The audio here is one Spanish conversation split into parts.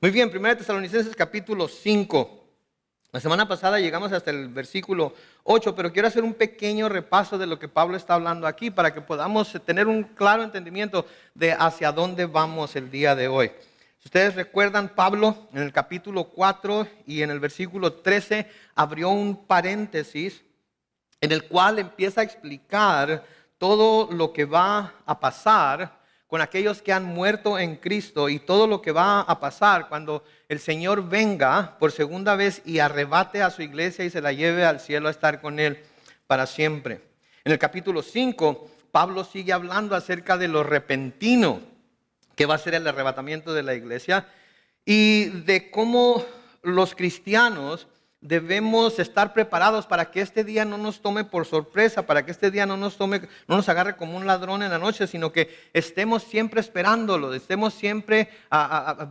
Muy bien, 1 Tesalonicenses capítulo 5. La semana pasada llegamos hasta el versículo 8, pero quiero hacer un pequeño repaso de lo que Pablo está hablando aquí para que podamos tener un claro entendimiento de hacia dónde vamos el día de hoy. Si ustedes recuerdan, Pablo en el capítulo 4 y en el versículo 13 abrió un paréntesis en el cual empieza a explicar todo lo que va a pasar con aquellos que han muerto en Cristo y todo lo que va a pasar cuando el Señor venga por segunda vez y arrebate a su iglesia y se la lleve al cielo a estar con Él para siempre. En el capítulo 5, Pablo sigue hablando acerca de lo repentino que va a ser el arrebatamiento de la iglesia y de cómo los cristianos debemos estar preparados para que este día no nos tome por sorpresa, para que este día no nos agarre como un ladrón en la noche, sino que estemos siempre esperándolo, estemos siempre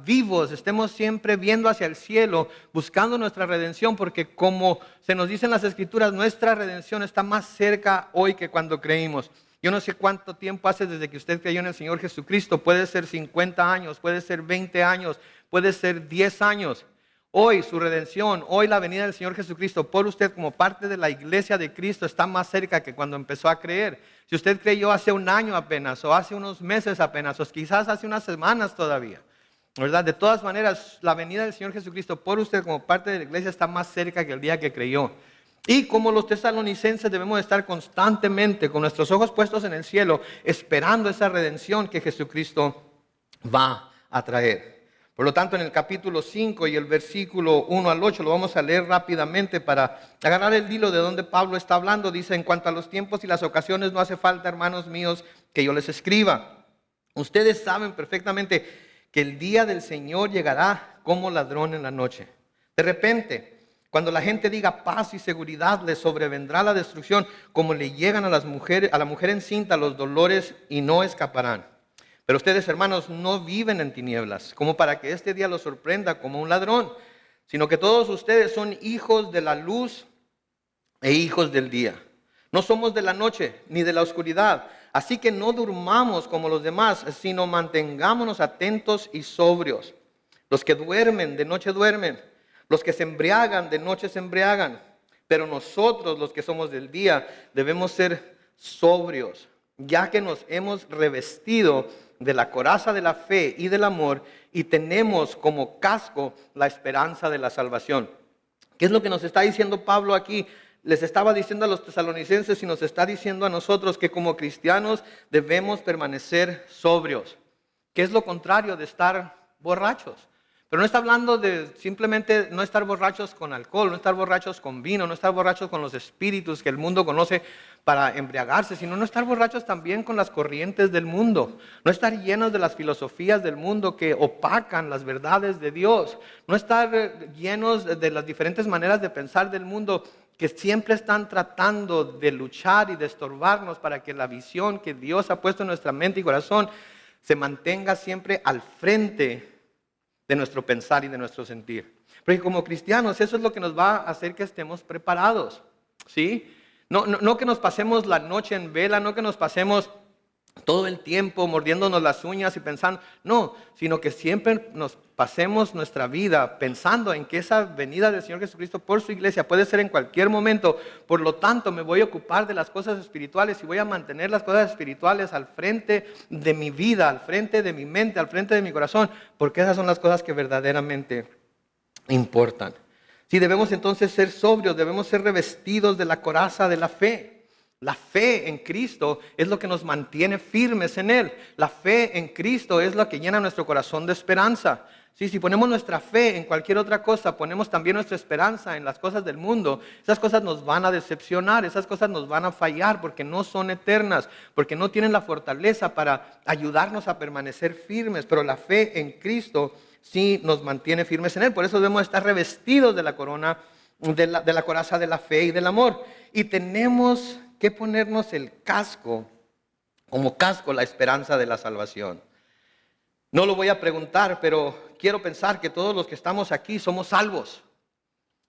vivos, estemos siempre viendo hacia el cielo, buscando nuestra redención, porque como se nos dice en las Escrituras, nuestra redención está más cerca hoy que cuando creímos. Yo no sé cuánto tiempo hace desde que usted creyó en el Señor Jesucristo, puede ser 50 años, puede ser 20 años, puede ser 10 años. Hoy su redención, hoy la venida del Señor Jesucristo por usted como parte de la iglesia de Cristo está más cerca que cuando empezó a creer. Si usted creyó hace un año apenas, o hace unos meses apenas, o quizás hace unas semanas todavía, ¿verdad? De todas maneras, la venida del Señor Jesucristo por usted como parte de la iglesia está más cerca que el día que creyó. Y como los tesalonicenses debemos estar constantemente con nuestros ojos puestos en el cielo, esperando esa redención que Jesucristo va a traer. Por lo tanto, en el capítulo 5 y el versículo 1 al 8, lo vamos a leer rápidamente para agarrar el hilo de donde Pablo está hablando. Dice, en cuanto a los tiempos y las ocasiones, no hace falta, hermanos míos, que yo les escriba. Ustedes saben perfectamente que el día del Señor llegará como ladrón en la noche. De repente, cuando la gente diga paz y seguridad, les sobrevendrá la destrucción, como le llegan a la mujer encinta los dolores y no escaparán. Pero ustedes, hermanos, no viven en tinieblas, como para que este día los sorprenda como un ladrón, sino que todos ustedes son hijos de la luz e hijos del día. No somos de la noche ni de la oscuridad, así que no durmamos como los demás, sino mantengámonos atentos y sobrios. Los que duermen, de noche duermen. Los que se embriagan, de noche se embriagan. Pero nosotros, los que somos del día, debemos ser sobrios, ya que nos hemos revestido de la coraza de la fe y del amor y tenemos como casco la esperanza de la salvación. ¿Qué es lo que nos está diciendo Pablo aquí? Les estaba diciendo a los tesalonicenses y nos está diciendo a nosotros que como cristianos debemos permanecer sobrios. ¿Qué es lo contrario de estar borrachos? Pero no está hablando de simplemente no estar borrachos con alcohol, no estar borrachos con vino, no estar borrachos con los espíritus que el mundo conoce para embriagarse, sino no estar borrachos también con las corrientes del mundo, no estar llenos de las filosofías del mundo que opacan las verdades de Dios, no estar llenos de las diferentes maneras de pensar del mundo que siempre están tratando de luchar y de estorbarnos para que la visión que Dios ha puesto en nuestra mente y corazón se mantenga siempre al frente de nuestro pensar y de nuestro sentir. Porque como cristianos eso es lo que nos va a hacer que estemos preparados, ¿sí? No que nos pasemos la noche en vela, no que nos pasemos todo el tiempo mordiéndonos las uñas y pensando, no, sino que siempre nos pasemos nuestra vida pensando en que esa venida del Señor Jesucristo por su iglesia puede ser en cualquier momento. Por lo tanto, me voy a ocupar de las cosas espirituales y voy a mantener las cosas espirituales al frente de mi vida, al frente de mi mente, al frente de mi corazón, porque esas son las cosas que verdaderamente importan. Si debemos entonces ser sobrios, debemos ser revestidos de la coraza de la fe. La fe en Cristo es lo que nos mantiene firmes en Él. La fe en Cristo es lo que llena nuestro corazón de esperanza. Sí, si ponemos nuestra fe en cualquier otra cosa, ponemos también nuestra esperanza en las cosas del mundo, esas cosas nos van a decepcionar, esas cosas nos van a fallar porque no son eternas, porque no tienen la fortaleza para ayudarnos a permanecer firmes. Pero la fe en Cristo sí nos mantiene firmes en Él. Por eso debemos estar revestidos de la corona, de la coraza de la fe y del amor. Y tenemos que ponernos el casco, como casco la esperanza de la salvación. No lo voy a preguntar, pero quiero pensar que todos los que estamos aquí somos salvos,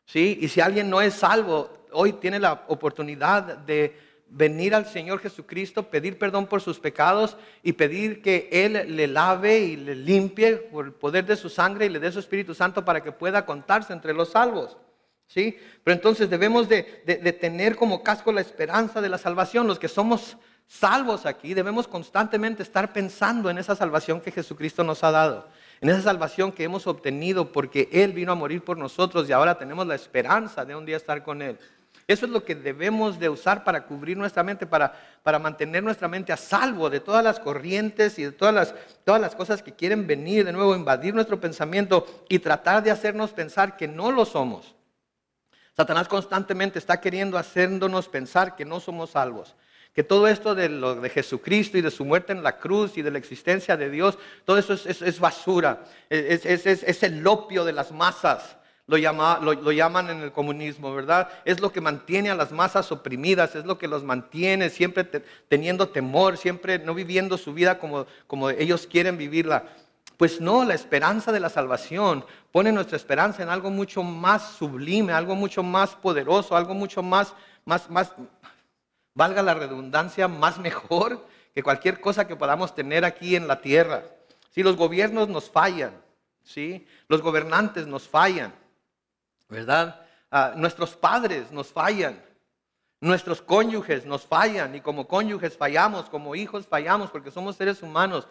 ¿sí? Y si alguien no es salvo, hoy tiene la oportunidad de venir al Señor Jesucristo, pedir perdón por sus pecados y pedir que Él le lave y le limpie por el poder de su sangre y le dé su Espíritu Santo para que pueda contarse entre los salvos. ¿Sí? Pero entonces debemos de tener como casco la esperanza de la salvación. Los que somos salvos aquí debemos constantemente estar pensando en esa salvación que Jesucristo nos ha dado, en esa salvación que hemos obtenido porque Él vino a morir por nosotros y ahora tenemos la esperanza de un día estar con Él. Eso es lo que debemos de usar para cubrir nuestra mente, para mantener nuestra mente a salvo de todas las corrientes y de todas las cosas que quieren venir de nuevo, invadir nuestro pensamiento y tratar de hacernos pensar que no lo somos. Satanás constantemente está queriendo hacernos pensar que no somos salvos, que todo esto de lo de Jesucristo y de su muerte en la cruz y de la existencia de Dios, todo eso es basura, es el opio de las masas. Lo llaman en el comunismo, ¿verdad? Es lo que mantiene a las masas oprimidas, es lo que los mantiene siempre teniendo temor, siempre no viviendo su vida como ellos quieren vivirla. Pues no, la esperanza de la salvación pone nuestra esperanza en algo mucho más sublime, algo mucho más poderoso, algo mucho más, valga la redundancia, más mejor que cualquier cosa que podamos tener aquí en la tierra. Si los gobiernos nos fallan, ¿sí? Los gobernantes nos fallan, ¿verdad? Nuestros padres nos fallan, nuestros cónyuges nos fallan y como cónyuges fallamos, como hijos fallamos porque somos seres humanos,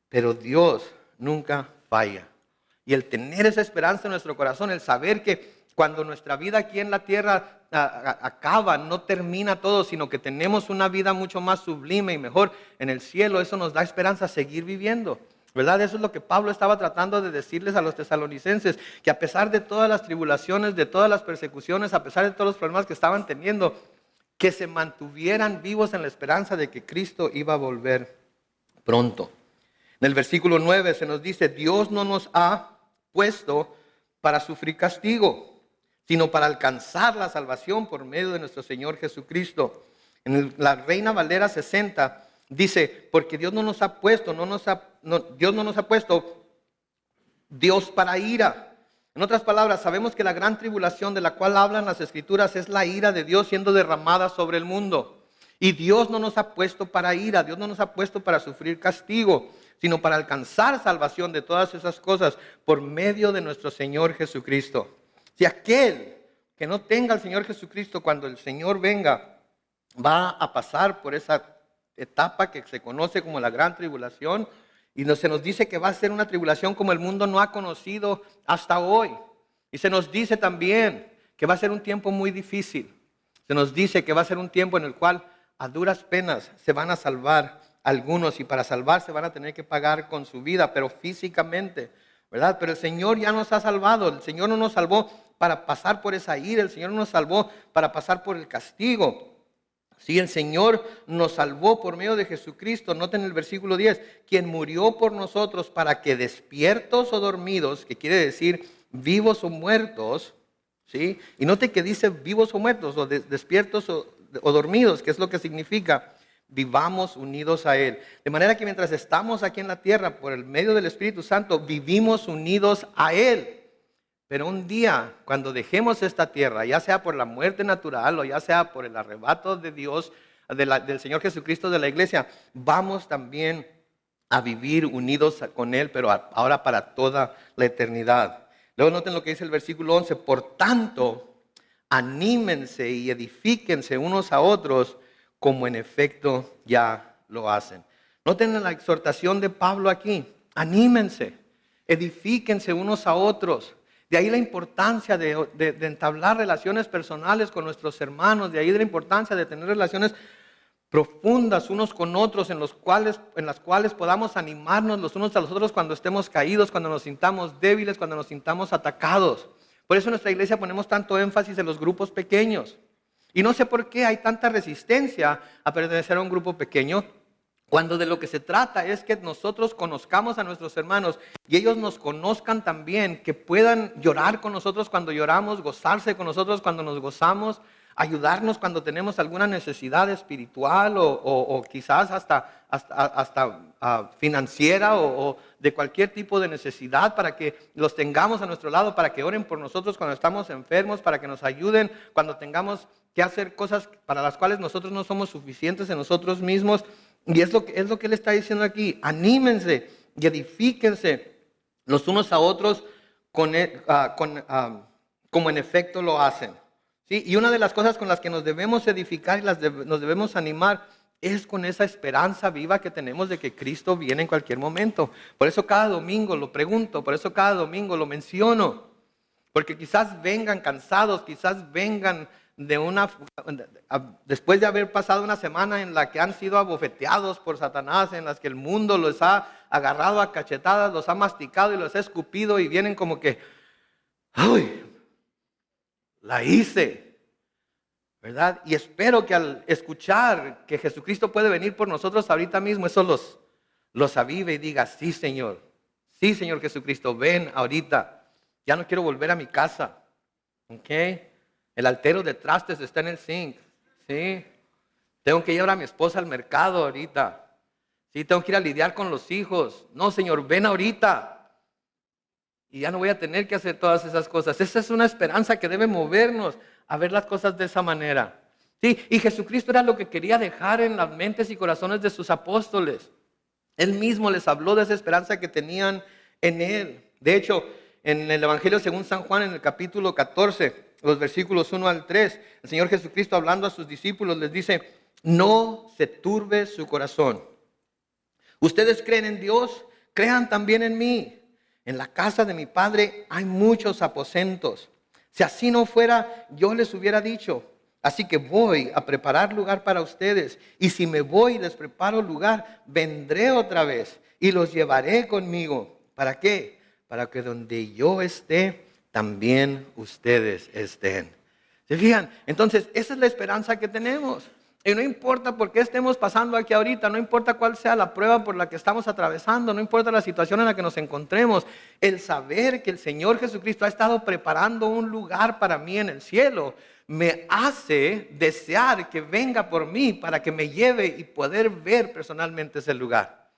pero Dios nunca falla. Y el tener esa esperanza en nuestro corazón, el saber que cuando nuestra vida aquí en la tierra acaba, no termina todo, sino que tenemos una vida mucho más sublime y mejor en el cielo, eso nos da esperanza a seguir viviendo. ¿Verdad? Eso es lo que Pablo estaba tratando de decirles a los tesalonicenses, que a pesar de todas las tribulaciones, de todas las persecuciones, a pesar de todos los problemas que estaban teniendo, que se mantuvieran vivos en la esperanza de que Cristo iba a volver pronto. En el versículo 9 se nos dice, Dios no nos ha puesto para sufrir castigo, sino para alcanzar la salvación por medio de nuestro Señor Jesucristo. En la Reina Valera 60 dice, porque Dios no nos ha puesto, Dios no nos ha puesto Dios para ira. En otras palabras, sabemos que la gran tribulación de la cual hablan las Escrituras es la ira de Dios siendo derramada sobre el mundo. Y Dios no nos ha puesto para ira, Dios no nos ha puesto para sufrir castigo, sino para alcanzar salvación de todas esas cosas por medio de nuestro Señor Jesucristo. Si aquel que no tenga al Señor Jesucristo cuando el Señor venga, va a pasar por esa etapa que se conoce como la gran tribulación, y se nos dice que va a ser una tribulación como el mundo no ha conocido hasta hoy. Y se nos dice también que va a ser un tiempo muy difícil. Se nos dice que va a ser un tiempo en el cual a duras penas se van a salvar algunos, y para salvarse van a tener que pagar con su vida, pero físicamente, ¿verdad? Pero el Señor ya nos ha salvado. El Señor no nos salvó para pasar por esa ira, el Señor no nos salvó para pasar por el castigo. Sí, el Señor nos salvó por medio de Jesucristo. Noten el versículo 10, quien murió por nosotros para que despiertos o dormidos, que quiere decir vivos o muertos, ¿sí? Y note que dice vivos o muertos, o despiertos o dormidos, que es lo que significa vivamos unidos a Él. De manera que mientras estamos aquí en la tierra, por el medio del Espíritu Santo, vivimos unidos a Él. Pero un día, cuando dejemos esta tierra, ya sea por la muerte natural o ya sea por el arrebato de Dios, del Señor Jesucristo de la iglesia, vamos también a vivir unidos con Él, pero ahora para toda la eternidad. Luego noten lo que dice el versículo 11, por tanto, anímense y edifíquense unos a otros, como en efecto ya lo hacen. Noten la exhortación de Pablo aquí, anímense, edifíquense unos a otros. De ahí la importancia de entablar relaciones personales con nuestros hermanos, de ahí la importancia de tener relaciones profundas unos con otros, en las cuales podamos animarnos los unos a los otros cuando estemos caídos, cuando nos sintamos débiles, cuando nos sintamos atacados. Por eso en nuestra iglesia ponemos tanto énfasis en los grupos pequeños. Y no sé por qué hay tanta resistencia a pertenecer a un grupo pequeño, cuando de lo que se trata es que nosotros conozcamos a nuestros hermanos y ellos nos conozcan también, que puedan llorar con nosotros cuando lloramos, gozarse con nosotros cuando nos gozamos, ayudarnos cuando tenemos alguna necesidad espiritual o quizás hasta financiera o de cualquier tipo de necesidad, para que los tengamos a nuestro lado, para que oren por nosotros cuando estamos enfermos, para que nos ayuden cuando tengamos que hacer cosas para las cuales nosotros no somos suficientes en nosotros mismos. Y es lo que Él está diciendo aquí. Anímense y edifíquense los unos a otros como en efecto lo hacen. ¿Sí? Y una de las cosas con las que nos debemos edificar y nos debemos animar es con esa esperanza viva que tenemos de que Cristo viene en cualquier momento. Por eso cada domingo lo pregunto, por eso cada domingo lo menciono. Porque quizás vengan cansados, quizás vengan después de haber pasado una semana en la que han sido abofeteados por Satanás, en las que el mundo los ha agarrado a cachetadas, los ha masticado y los ha escupido y vienen como que, ¡ay! La hice, ¿verdad? Y espero que al escuchar que Jesucristo puede venir por nosotros ahorita mismo, eso los avive y diga, sí Señor Jesucristo, ven ahorita, ya no quiero volver a mi casa, ¿ok? El altero de trastes está en el zinc, ¿sí? Tengo que llevar a mi esposa al mercado ahorita, ¿sí? Tengo que ir a lidiar con los hijos, no Señor, ven ahorita. Y ya no voy a tener que hacer todas esas cosas. Esa es una esperanza que debe movernos a ver las cosas de esa manera. Sí, y Jesucristo era lo que quería dejar en las mentes y corazones de sus apóstoles. Él mismo les habló de esa esperanza que tenían en Él. De hecho, en el Evangelio según San Juan, en el capítulo 14, los versículos 1 al 3, el Señor Jesucristo, hablando a sus discípulos, les dice, no se turbe su corazón. Ustedes creen en Dios, crean también en mí. En la casa de mi Padre hay muchos aposentos. Si así no fuera, yo les hubiera dicho. Así que voy a preparar lugar para ustedes. Y si me voy y les preparo lugar, vendré otra vez y los llevaré conmigo. ¿Para qué? Para que donde yo esté, también ustedes estén. ¿Se fijan? Entonces, esa es la esperanza que tenemos. Y no importa por qué estemos pasando aquí ahorita, no importa cuál sea la prueba por la que estamos atravesando, no importa la situación en la que nos encontremos, el saber que el Señor Jesucristo ha estado preparando un lugar para mí en el cielo, me hace desear que venga por mí para que me lleve y poder ver personalmente ese lugar.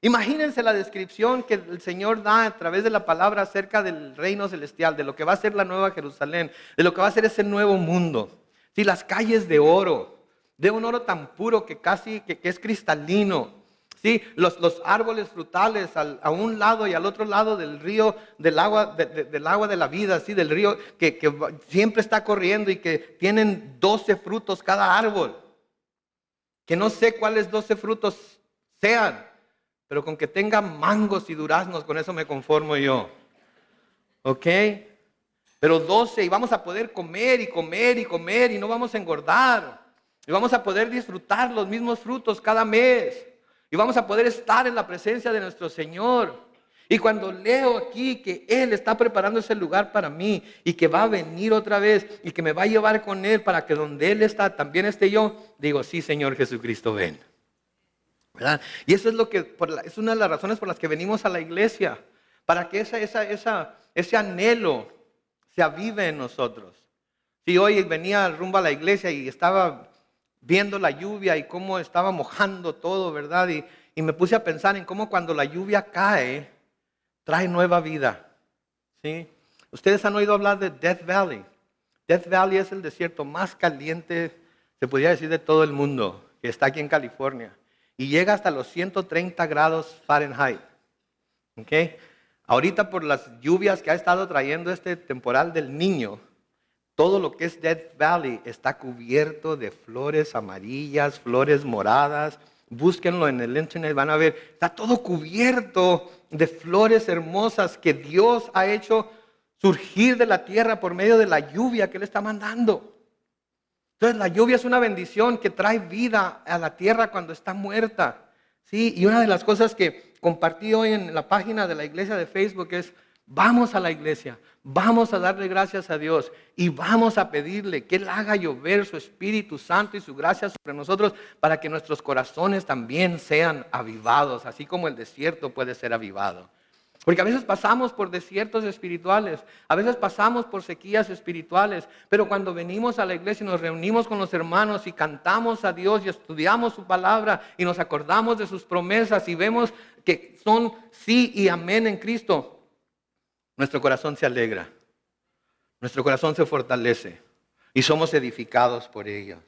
Imagínense la descripción que el Señor da a través de la palabra acerca del reino celestial, de lo que va a ser la nueva Jerusalén, de lo que va a ser ese nuevo mundo. Sí, las calles de oro. De un oro tan puro que casi que es cristalino. ¿Sí? Los árboles frutales a un lado y al otro lado del río, del agua de la vida, ¿sí? Del río que siempre está corriendo y que tienen 12 frutos cada árbol. Que no sé cuáles 12 frutos sean, pero con que tenga mangos y duraznos, con eso me conformo yo. ¿Ok? Pero 12 y vamos a poder comer y comer y comer y no vamos a engordar. Y vamos a poder disfrutar los mismos frutos cada mes. Y vamos a poder estar en la presencia de nuestro Señor. Y cuando leo aquí que Él está preparando ese lugar para mí y que va a venir otra vez y que me va a llevar con Él para que donde Él está también esté yo, digo, sí Señor Jesucristo, ven. ¿Verdad? Y eso es es una de las razones por las que venimos a la iglesia. Para que ese anhelo se avive en nosotros. Si hoy venía rumbo a la iglesia y estaba viendo la lluvia y cómo estaba mojando todo, ¿verdad? Y me puse a pensar en cómo cuando la lluvia cae, trae nueva vida, ¿sí? Ustedes han oído hablar de Death Valley. Death Valley es el desierto más caliente, se podría decir, de todo el mundo, que está aquí en California. Y llega hasta los 130 grados Fahrenheit, ¿ok? Ahorita por las lluvias que ha estado trayendo este temporal del Niño, todo lo que es Death Valley está cubierto de flores amarillas, flores moradas. Búsquenlo en el internet, van a ver. Está todo cubierto de flores hermosas que Dios ha hecho surgir de la tierra por medio de la lluvia que Él está mandando. Entonces la lluvia es una bendición que trae vida a la tierra cuando está muerta. ¿Sí? Y una de las cosas que compartí hoy en la página de la iglesia de Facebook es: vamos a la iglesia, vamos a darle gracias a Dios y vamos a pedirle que Él haga llover su Espíritu Santo y su gracia sobre nosotros para que nuestros corazones también sean avivados, así como el desierto puede ser avivado. Porque a veces pasamos por desiertos espirituales, a veces pasamos por sequías espirituales, pero cuando venimos a la iglesia y nos reunimos con los hermanos y cantamos a Dios y estudiamos su palabra y nos acordamos de sus promesas y vemos que son sí y amén en Cristo, nuestro corazón se alegra, nuestro corazón se fortalece y somos edificados por ellos.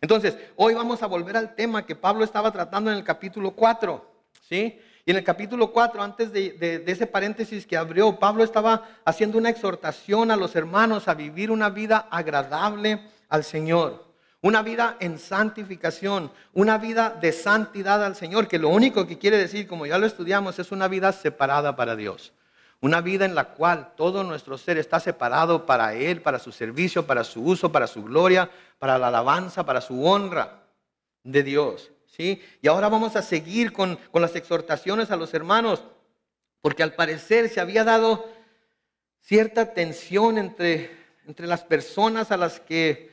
Entonces, hoy vamos a volver al tema que Pablo estaba tratando en el capítulo 4, ¿sí? Y en el capítulo 4, antes de ese paréntesis que abrió, Pablo estaba haciendo una exhortación a los hermanos a vivir una vida agradable al Señor. Una vida en santificación, una vida de santidad al Señor, que lo único que quiere decir, como ya lo estudiamos, es una vida separada para Dios. Una vida en la cual todo nuestro ser está separado para Él, para su servicio, para su uso, para su gloria, para la alabanza, para su honra de Dios. ¿Sí? Y ahora vamos a seguir con las exhortaciones a los hermanos, porque al parecer se había dado cierta tensión entre las personas a las que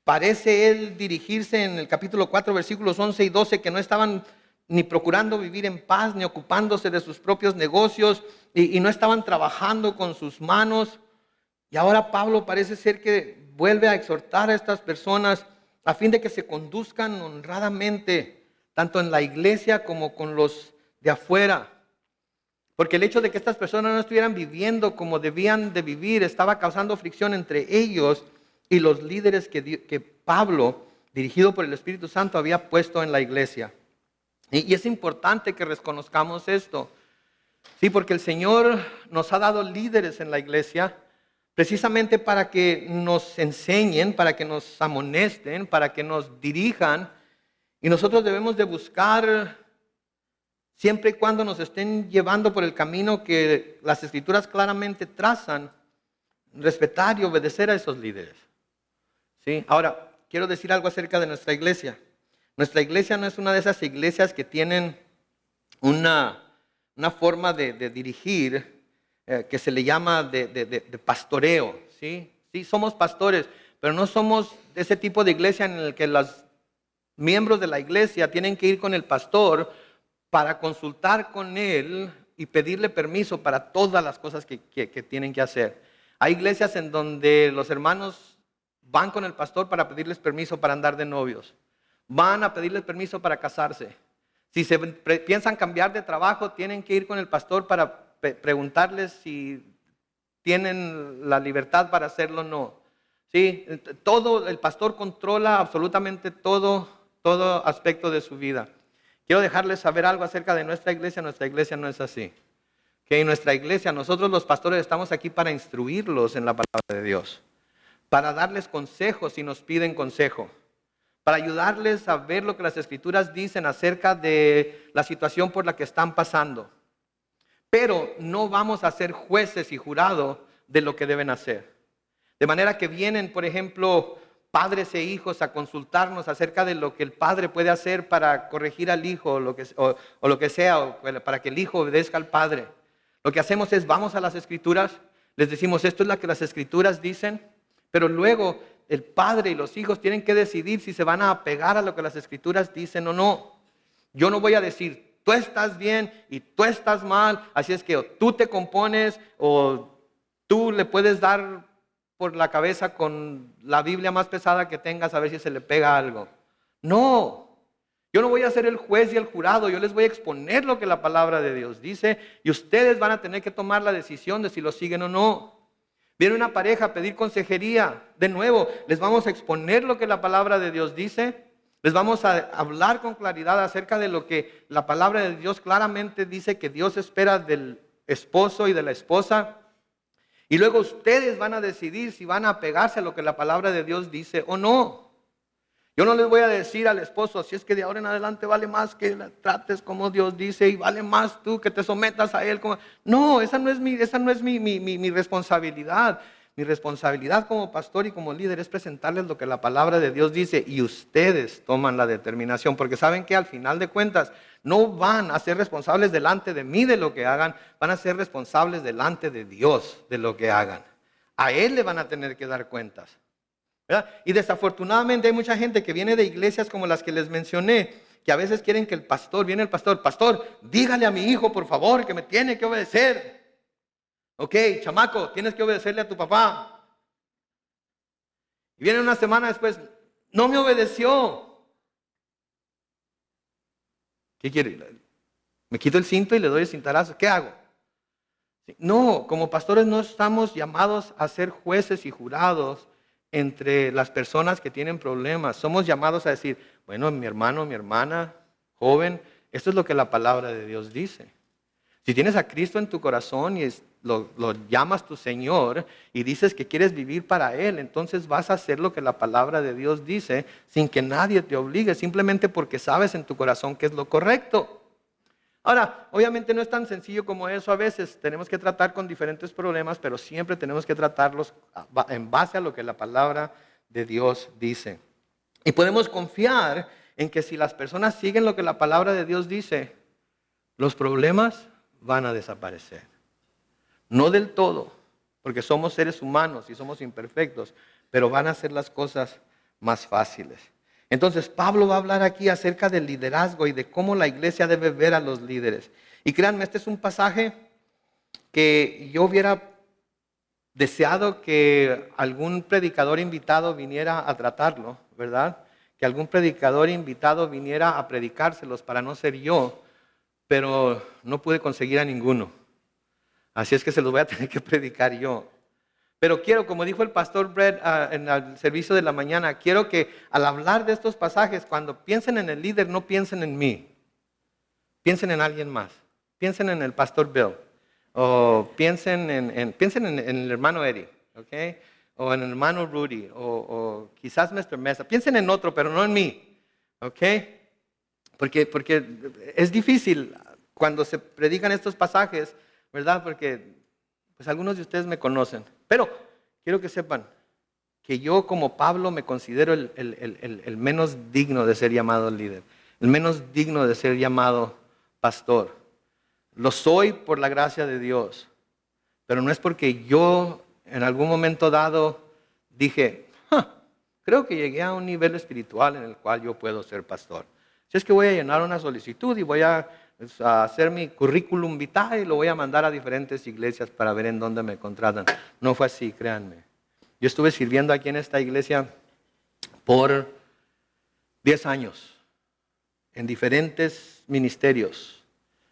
parece él dirigirse en el capítulo 4, versículos 11 y 12, que no estaban ni procurando vivir en paz, ni ocupándose de sus propios negocios, y no estaban trabajando con sus manos. Y ahora Pablo parece ser que vuelve a exhortar a estas personas a fin de que se conduzcan honradamente, tanto en la iglesia como con los de afuera. Porque el hecho de que estas personas no estuvieran viviendo como debían de vivir estaba causando fricción entre ellos y los líderes que Pablo, dirigido por el Espíritu Santo, había puesto en la iglesia. Y es importante que reconozcamos esto. Sí, porque el Señor nos ha dado líderes en la iglesia precisamente para que nos enseñen, para que nos amonesten, para que nos dirijan. Y nosotros debemos de buscar, siempre y cuando nos estén llevando por el camino que las Escrituras claramente trazan, respetar y obedecer a esos líderes. ¿Sí? Ahora, quiero decir algo acerca de nuestra iglesia. Nuestra iglesia no es una de esas iglesias que tienen una forma de dirigir que se le llama de pastoreo. ¿Sí? Sí, somos pastores, pero no somos de ese tipo de iglesia en el que los miembros de la iglesia tienen que ir con el pastor para consultar con él y pedirle permiso para todas las cosas que tienen que hacer. Hay iglesias en donde los hermanos van con el pastor para pedirles permiso para andar de novios. Van a pedirles permiso para casarse. Si se piensan cambiar de trabajo, tienen que ir con el pastor para preguntarles si tienen la libertad para hacerlo o no. ¿Sí? Todo, el pastor controla absolutamente todo aspecto de su vida. Quiero dejarles saber algo acerca de nuestra iglesia. Nuestra iglesia no es así. Que en nuestra iglesia, nosotros los pastores estamos aquí para instruirlos en la palabra de Dios, para darles consejos si nos piden consejo, para ayudarles a ver lo que las Escrituras dicen acerca de la situación por la que están pasando. Pero no vamos a ser jueces y jurados de lo que deben hacer. De manera que vienen, por ejemplo, padres e hijos a consultarnos acerca de lo que el padre puede hacer para corregir al hijo o lo que sea, o para que el hijo obedezca al padre. Lo que hacemos es, vamos a las Escrituras, les decimos, esto es lo que las Escrituras dicen, pero luego el padre y los hijos tienen que decidir si se van a apegar a lo que las Escrituras dicen o no. Yo no voy a decir, tú estás bien y tú estás mal, así es que o tú te compones o tú le puedes dar por la cabeza con la Biblia más pesada que tengas a ver si se le pega algo. No, yo no voy a ser el juez y el jurado, yo les voy a exponer lo que la palabra de Dios dice y ustedes van a tener que tomar la decisión de si lo siguen o no. Viene una pareja a pedir consejería, de nuevo, les vamos a exponer lo que la palabra de Dios dice, les vamos a hablar con claridad acerca de lo que la palabra de Dios claramente dice que Dios espera del esposo y de la esposa. Y luego ustedes van a decidir si van a apegarse a lo que la palabra de Dios dice o no. Yo no les voy a decir al esposo, si es que de ahora en adelante vale más que la trates como Dios dice y vale más tú que te sometas a Él. No, esa no es mi responsabilidad. Mi responsabilidad como pastor y como líder es presentarles lo que la palabra de Dios dice y ustedes toman la determinación, porque saben que al final de cuentas no van a ser responsables delante de mí de lo que hagan, van a ser responsables delante de Dios de lo que hagan. A Él le van a tener que dar cuentas, ¿verdad? Y desafortunadamente hay mucha gente que viene de iglesias como las que les mencioné, que a veces quieren que viene el pastor, pastor, dígale a mi hijo por favor que me tiene que obedecer. Ok, chamaco, tienes que obedecerle a tu papá. Y viene una semana después, no me obedeció. ¿Qué quiere? ¿Me quito el cinto y le doy el cintarazo? ¿Qué hago? No, como pastores no estamos llamados a ser jueces y jurados entre las personas que tienen problemas. Somos llamados a decir, bueno, mi hermano, mi hermana, joven, esto es lo que la palabra de Dios dice. Si tienes a Cristo en tu corazón y lo llamas tu Señor y dices que quieres vivir para Él, entonces vas a hacer lo que la palabra de Dios dice sin que nadie te obligue, simplemente porque sabes en tu corazón que es lo correcto. Ahora, obviamente no es tan sencillo como eso a veces. Tenemos que tratar con diferentes problemas, pero siempre tenemos que tratarlos en base a lo que la palabra de Dios dice. Y podemos confiar en que si las personas siguen lo que la palabra de Dios dice, los problemas van a desaparecer. No del todo, porque somos seres humanos y somos imperfectos, pero van a ser las cosas más fáciles. Entonces Pablo va a hablar aquí acerca del liderazgo y de cómo la iglesia debe ver a los líderes. Y créanme, este es un pasaje que yo hubiera deseado que algún predicador invitado viniera a tratarlo, ¿verdad? Que algún predicador invitado viniera a predicárselos para no ser yo, pero no pude conseguir a ninguno. Así es que se los voy a tener que predicar yo. Pero quiero, como dijo el pastor Brett en el servicio de la mañana, quiero que al hablar de estos pasajes, cuando piensen en el líder, no piensen en mí. Piensen en alguien más. Piensen en el pastor Bill. O piensen en el hermano Eddie. ¿Okay? O en el hermano Rudy. O quizás Mr. Mesa. Piensen en otro, pero no en mí. ¿Okay? Porque es difícil cuando se predican estos pasajes, ¿verdad? Porque pues algunos de ustedes me conocen. Pero quiero que sepan que yo como Pablo me considero el menos digno de ser llamado líder. El menos digno de ser llamado pastor. Lo soy por la gracia de Dios. Pero no es porque yo en algún momento dado dije, creo que llegué a un nivel espiritual en el cual yo puedo ser pastor. Si es que voy a llenar una solicitud y voy a hacer mi currículum vitae y lo voy a mandar a diferentes iglesias para ver en dónde me contratan. No fue así, créanme. Yo estuve sirviendo aquí en esta iglesia por 10 años, en diferentes ministerios,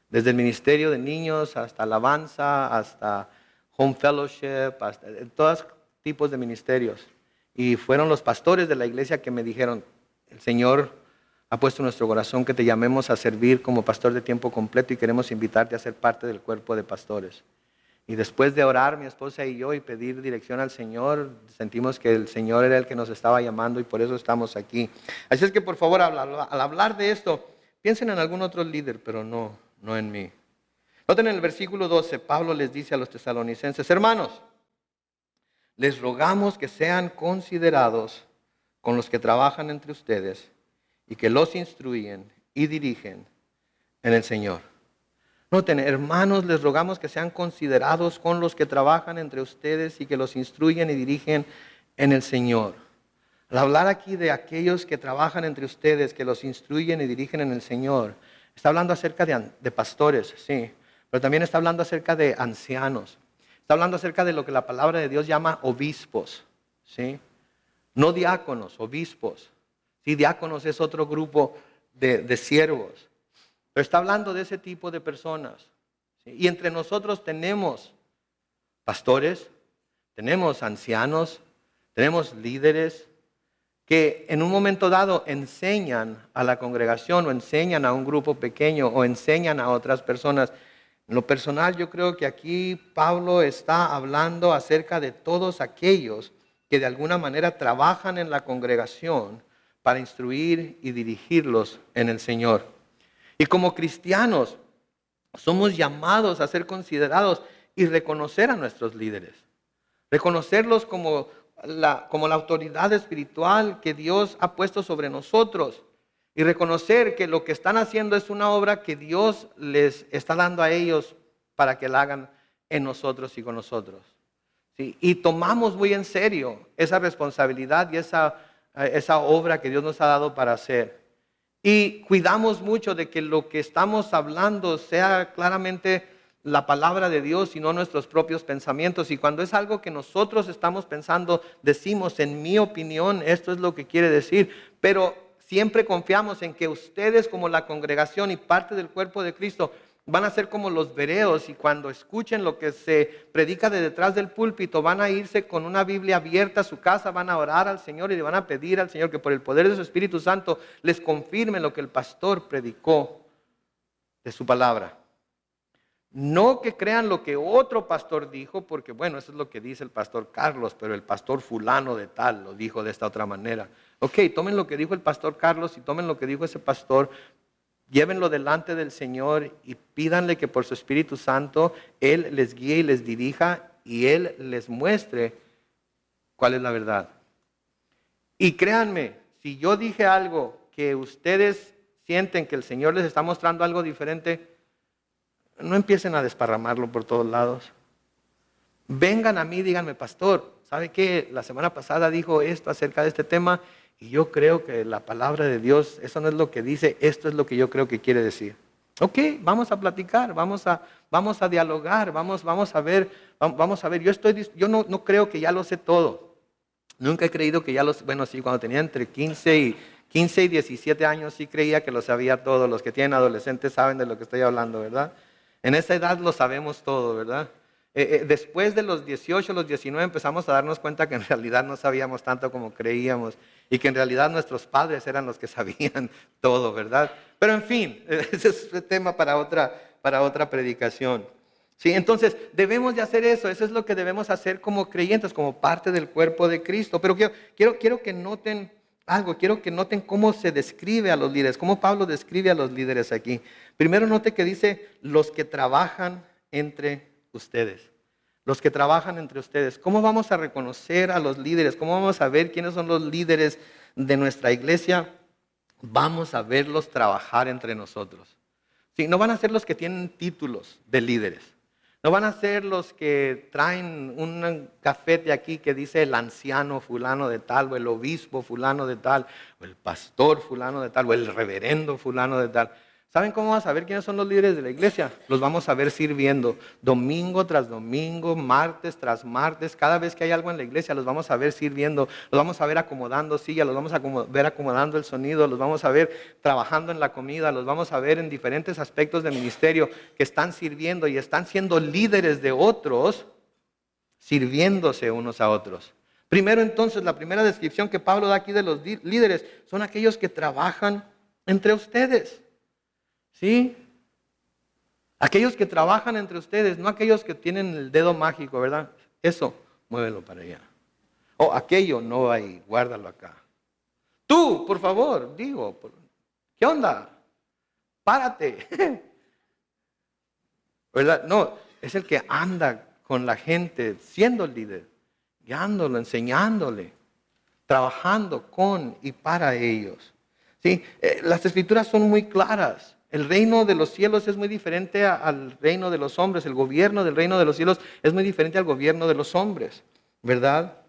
desde el ministerio de niños hasta alabanza, hasta home fellowship, hasta todos tipos de ministerios. Y fueron los pastores de la iglesia que me dijeron, el Señor ha puesto en nuestro corazón que te llamemos a servir como pastor de tiempo completo y queremos invitarte a ser parte del cuerpo de pastores. Y después de orar mi esposa y yo y pedir dirección al Señor, sentimos que el Señor era el que nos estaba llamando y por eso estamos aquí. Así es que por favor, al hablar de esto, piensen en algún otro líder, pero no en mí. Noten en el versículo 12, Pablo les dice a los tesalonicenses, hermanos, les rogamos que sean considerados con los que trabajan entre ustedes y que los instruyen y dirigen en el Señor. Noten, hermanos, les rogamos que sean considerados con los que trabajan entre ustedes y que los instruyen y dirigen en el Señor. Al hablar aquí de aquellos que trabajan entre ustedes, que los instruyen y dirigen en el Señor, está hablando acerca de pastores, sí, pero también está hablando acerca de ancianos. Está hablando acerca de lo que la palabra de Dios llama obispos, ¿sí? No diáconos, obispos. Sí, diáconos es otro grupo de siervos. Pero está hablando de ese tipo de personas. ¿Sí? Y entre nosotros tenemos pastores, tenemos ancianos, tenemos líderes que en un momento dado enseñan a la congregación o enseñan a un grupo pequeño o enseñan a otras personas. En lo personal, yo creo que aquí Pablo está hablando acerca de todos aquellos que de alguna manera trabajan en la congregación para instruir y dirigirlos en el Señor. Y como cristianos, somos llamados a ser considerados y reconocer a nuestros líderes. Reconocerlos como la autoridad espiritual que Dios ha puesto sobre nosotros. Y reconocer que lo que están haciendo es una obra que Dios les está dando a ellos para que la hagan en nosotros y con nosotros. ¿Sí? Y tomamos muy en serio esa responsabilidad y esa obra que Dios nos ha dado para hacer. Y cuidamos mucho de que lo que estamos hablando sea claramente la palabra de Dios y no nuestros propios pensamientos. Y cuando es algo que nosotros estamos pensando, decimos, en mi opinión, esto es lo que quiere decir. Pero siempre confiamos en que ustedes como la congregación y parte del cuerpo de Cristo van a ser como los bereos, y cuando escuchen lo que se predica de detrás del púlpito, van a irse con una Biblia abierta a su casa, van a orar al Señor y le van a pedir al Señor que por el poder de su Espíritu Santo les confirme lo que el pastor predicó de su palabra. No que crean lo que otro pastor dijo, porque bueno, eso es lo que dice el pastor Carlos, pero el pastor fulano de tal lo dijo de esta otra manera. Ok, tomen lo que dijo el pastor Carlos y tomen lo que dijo ese pastor, llévenlo delante del Señor y pídanle que por su Espíritu Santo Él les guíe y les dirija y Él les muestre cuál es la verdad. Y créanme, si yo dije algo que ustedes sienten que el Señor les está mostrando algo diferente, no empiecen a desparramarlo por todos lados. Vengan a mí y díganme, pastor, ¿sabe qué? La semana pasada dijo esto acerca de este tema y yo creo que la palabra de Dios, eso no es lo que dice, esto es lo que yo creo que quiere decir. Ok, vamos a platicar, vamos a dialogar, vamos a ver. Yo no creo que ya lo sé todo. Nunca he creído que ya lo sé. Bueno, sí, cuando tenía entre 15 y 17 años sí creía que lo sabía todo. Los que tienen adolescentes saben de lo que estoy hablando, ¿verdad? En esa edad lo sabemos todo, ¿verdad? Después de los 18, los 19 empezamos a darnos cuenta que en realidad no sabíamos tanto como creíamos y que en realidad nuestros padres eran los que sabían todo, ¿verdad? Pero en fin, ese es un tema para otra predicación. Sí, entonces debemos de hacer eso es lo que debemos hacer como creyentes, como parte del cuerpo de Cristo. Pero quiero que noten algo, quiero que noten cómo se describe a los líderes, cómo Pablo describe a los líderes aquí. Primero note que dice los que trabajan entre ustedes. Los que trabajan entre ustedes. ¿Cómo vamos a reconocer a los líderes? ¿Cómo vamos a ver quiénes son los líderes de nuestra iglesia? Vamos a verlos trabajar entre nosotros. Sí, no van a ser los que tienen títulos de líderes. No van a ser los que traen un cafete aquí que dice el anciano fulano de tal, o el obispo fulano de tal, o el pastor fulano de tal, o el reverendo fulano de tal. ¿Saben cómo vamos a saber quiénes son los líderes de la iglesia? Los vamos a ver sirviendo domingo tras domingo, martes tras martes. Cada vez que hay algo en la iglesia los vamos a ver sirviendo, los vamos a ver acomodando sillas, los vamos a ver acomodando el sonido, los vamos a ver trabajando en la comida, los vamos a ver en diferentes aspectos del ministerio que están sirviendo y están siendo líderes de otros, sirviéndose unos a otros. Primero entonces, la primera descripción que Pablo da aquí de los líderes son aquellos que trabajan entre ustedes. ¿Sí? Aquellos que trabajan entre ustedes, no aquellos que tienen el dedo mágico, ¿verdad? Eso, muévelo para allá. O aquello, no ahí, guárdalo acá. Tú, por favor, digo, ¿qué onda? Párate. ¿Verdad? No, es el que anda con la gente, siendo el líder, guiándolo, enseñándole, trabajando con y para ellos. ¿Sí? Las escrituras son muy claras. El reino de los cielos es muy diferente al reino de los hombres. El gobierno del reino de los cielos es muy diferente al gobierno de los hombres, ¿verdad?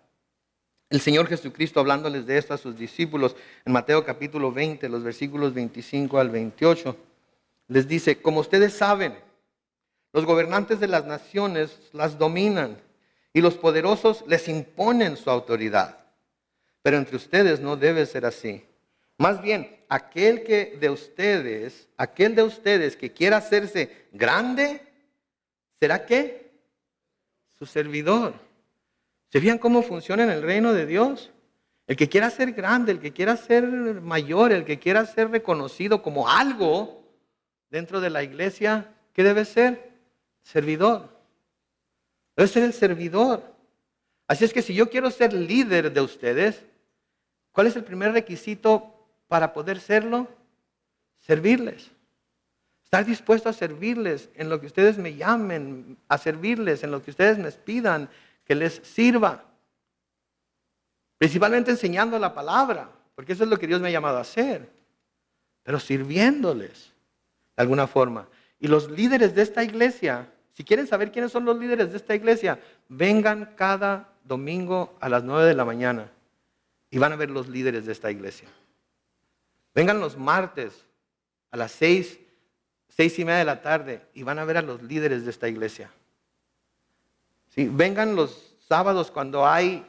El Señor Jesucristo, hablándoles de esto a sus discípulos, en Mateo capítulo 20, los versículos 25 al 28, les dice, como ustedes saben, los gobernantes de las naciones las dominan y los poderosos les imponen su autoridad. Pero entre ustedes no debe ser así. Más bien, aquel de ustedes que quiera hacerse grande, ¿será qué? Su servidor. ¿Se fijan cómo funciona en el reino de Dios? El que quiera ser grande, el que quiera ser mayor, el que quiera ser reconocido como algo dentro de la iglesia, ¿qué debe ser? Servidor. Debe ser el servidor. Así es que si yo quiero ser líder de ustedes, ¿cuál es el primer requisito para poder serlo? Servirles. Estar dispuesto a servirles en lo que ustedes me llamen, a servirles en lo que ustedes me pidan que les sirva. Principalmente enseñando la palabra, porque eso es lo que Dios me ha llamado a hacer. Pero sirviéndoles de alguna forma. Y los líderes de esta iglesia, si quieren saber quiénes son los líderes de esta iglesia, vengan cada domingo a las 9 de la mañana y van a ver los líderes de esta iglesia. Vengan los martes a las 6:30 de la tarde y van a ver a los líderes de esta iglesia. ¿Sí? Vengan los sábados cuando hay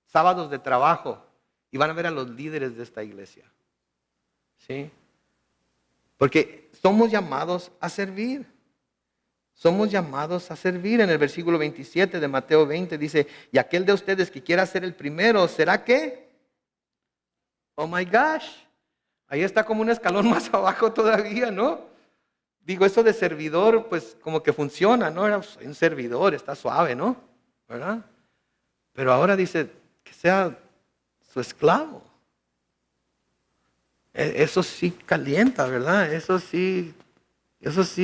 sábados de trabajo y van a ver a los líderes de esta iglesia. ¿Sí? Porque somos llamados a servir. Somos llamados a servir. En el versículo 27 de Mateo 20 dice, y aquel de ustedes que quiera ser el primero, ¿será qué? Oh my gosh. Ahí está como un escalón más abajo todavía, ¿no? Digo, eso de servidor, pues como que funciona, ¿no? Soy un servidor, está suave, ¿no? ¿Verdad? Pero ahora dice que sea su esclavo. Eso sí calienta, ¿verdad? Eso sí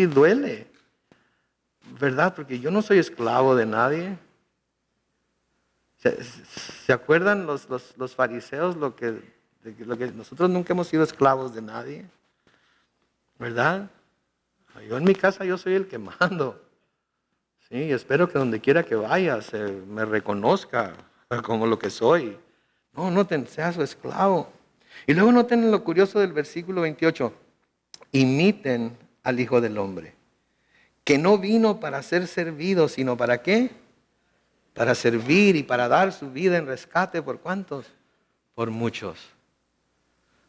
duele, ¿verdad? Porque yo no soy esclavo de nadie. ¿Se acuerdan los fariseos lo que nosotros nunca hemos sido esclavos de nadie? ¿Verdad? Yo en mi casa yo soy el que mando. Sí, espero que donde quiera que vaya me reconozca como lo que soy. No seas su esclavo. Y luego noten lo curioso del versículo 28. Imiten al Hijo del Hombre, que no vino para ser servido, sino ¿para qué? Para servir y para dar su vida en rescate. ¿Por cuántos? Por muchos.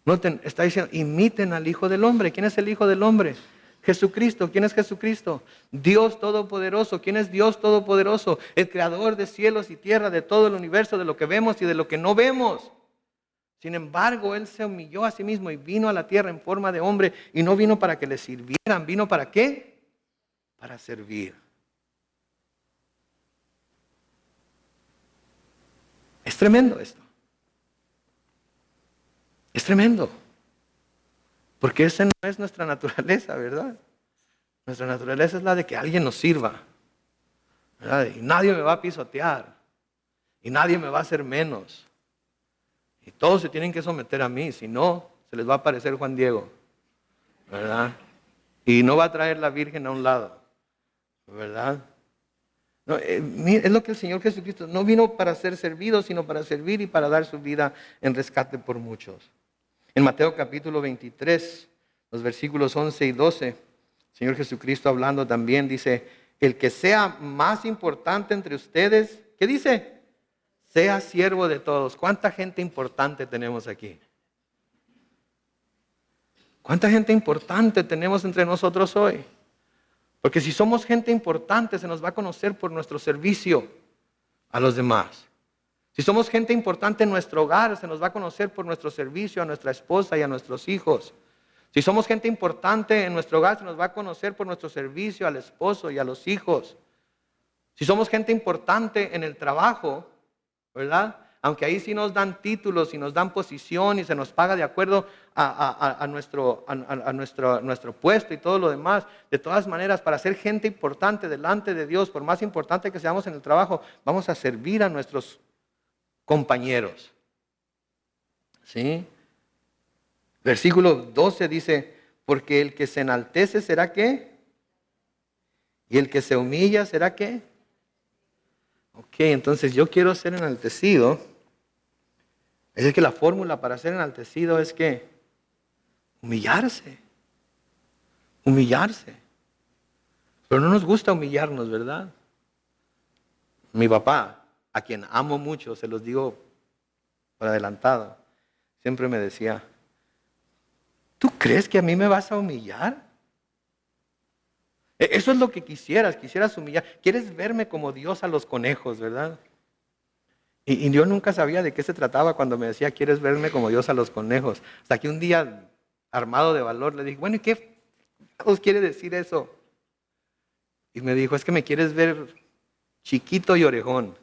Noten, está diciendo, imiten al Hijo del Hombre. ¿Quién es el Hijo del Hombre? Jesucristo. ¿Quién es Jesucristo? Dios Todopoderoso. ¿Quién es Dios Todopoderoso? El Creador de cielos y tierra, de todo el universo, de lo que vemos y de lo que no vemos. Sin embargo, Él se humilló a sí mismo y vino a la tierra en forma de hombre y no vino para que le sirvieran. ¿Vino para qué? Para servir. Es tremendo esto. Es tremendo. Porque esa no es nuestra naturaleza, ¿verdad? Nuestra naturaleza es la de que alguien nos sirva, ¿verdad? Y nadie me va a pisotear. Y nadie me va a hacer menos. Y todos se tienen que someter a mí, si no, se les va a aparecer Juan Diego, ¿verdad? Y no va a traer la Virgen a un lado, ¿verdad? No, es lo que el Señor Jesucristo no vino para ser servido, sino para servir y para dar su vida en rescate por muchos. En Mateo capítulo 23, los versículos 11 y 12, el Señor Jesucristo hablando también dice, el que sea más importante entre ustedes, ¿qué dice? Sea siervo de todos. ¿Cuánta gente importante tenemos aquí? ¿Cuánta gente importante tenemos entre nosotros hoy? Porque si somos gente importante, se nos va a conocer por nuestro servicio a los demás. Si somos gente importante en nuestro hogar, se nos va a conocer por nuestro servicio a nuestra esposa y a nuestros hijos. Si somos gente importante en nuestro hogar, se nos va a conocer por nuestro servicio al esposo y a los hijos. Si somos gente importante en el trabajo, ¿verdad? Aunque ahí sí nos dan títulos y nos dan posición y se nos paga de acuerdo a nuestro puesto y todo lo demás. De todas maneras, para ser gente importante delante de Dios, por más importante que seamos en el trabajo, vamos a servir a nuestros compañeros. ¿Sí? Versículo 12 dice, porque el que se enaltece será ¿qué? Y el que se humilla será ¿qué? Ok, entonces yo quiero ser enaltecido. Es que la fórmula para ser enaltecido es que humillarse. Humillarse. Pero no nos gusta humillarnos, ¿verdad? Mi papá, a quien amo mucho, se los digo por adelantado, siempre me decía, ¿tú crees que a mí me vas a humillar? Eso es lo que quisieras humillar. Quieres verme como Dios a los conejos, ¿verdad? Y yo nunca sabía de qué se trataba cuando me decía, ¿quieres verme como Dios a los conejos? Hasta que un día, armado de valor, le dije, bueno, ¿y qué os quiere decir eso? Y me dijo, es que me quieres ver chiquito y orejón.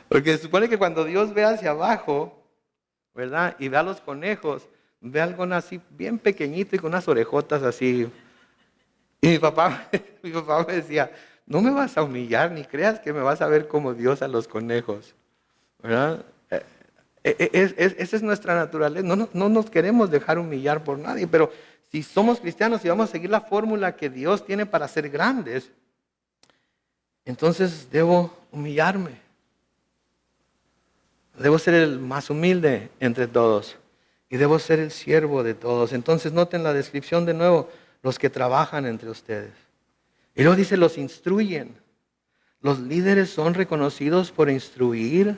Porque se supone que cuando Dios ve hacia abajo, ¿verdad? Y ve a los conejos, ve algo así bien pequeñito y con unas orejotas así. Y mi papá me decía, no me vas a humillar, ni creas que me vas a ver como Dios a los conejos, ¿verdad? Esa es nuestra naturaleza. No nos queremos dejar humillar por nadie, pero si somos cristianos y vamos a seguir la fórmula que Dios tiene para ser grandes, entonces debo humillarme. Debo ser el más humilde entre todos y debo ser el siervo de todos. Entonces noten la descripción de nuevo, los que trabajan entre ustedes. Y luego dice, los instruyen. Los líderes son reconocidos por instruir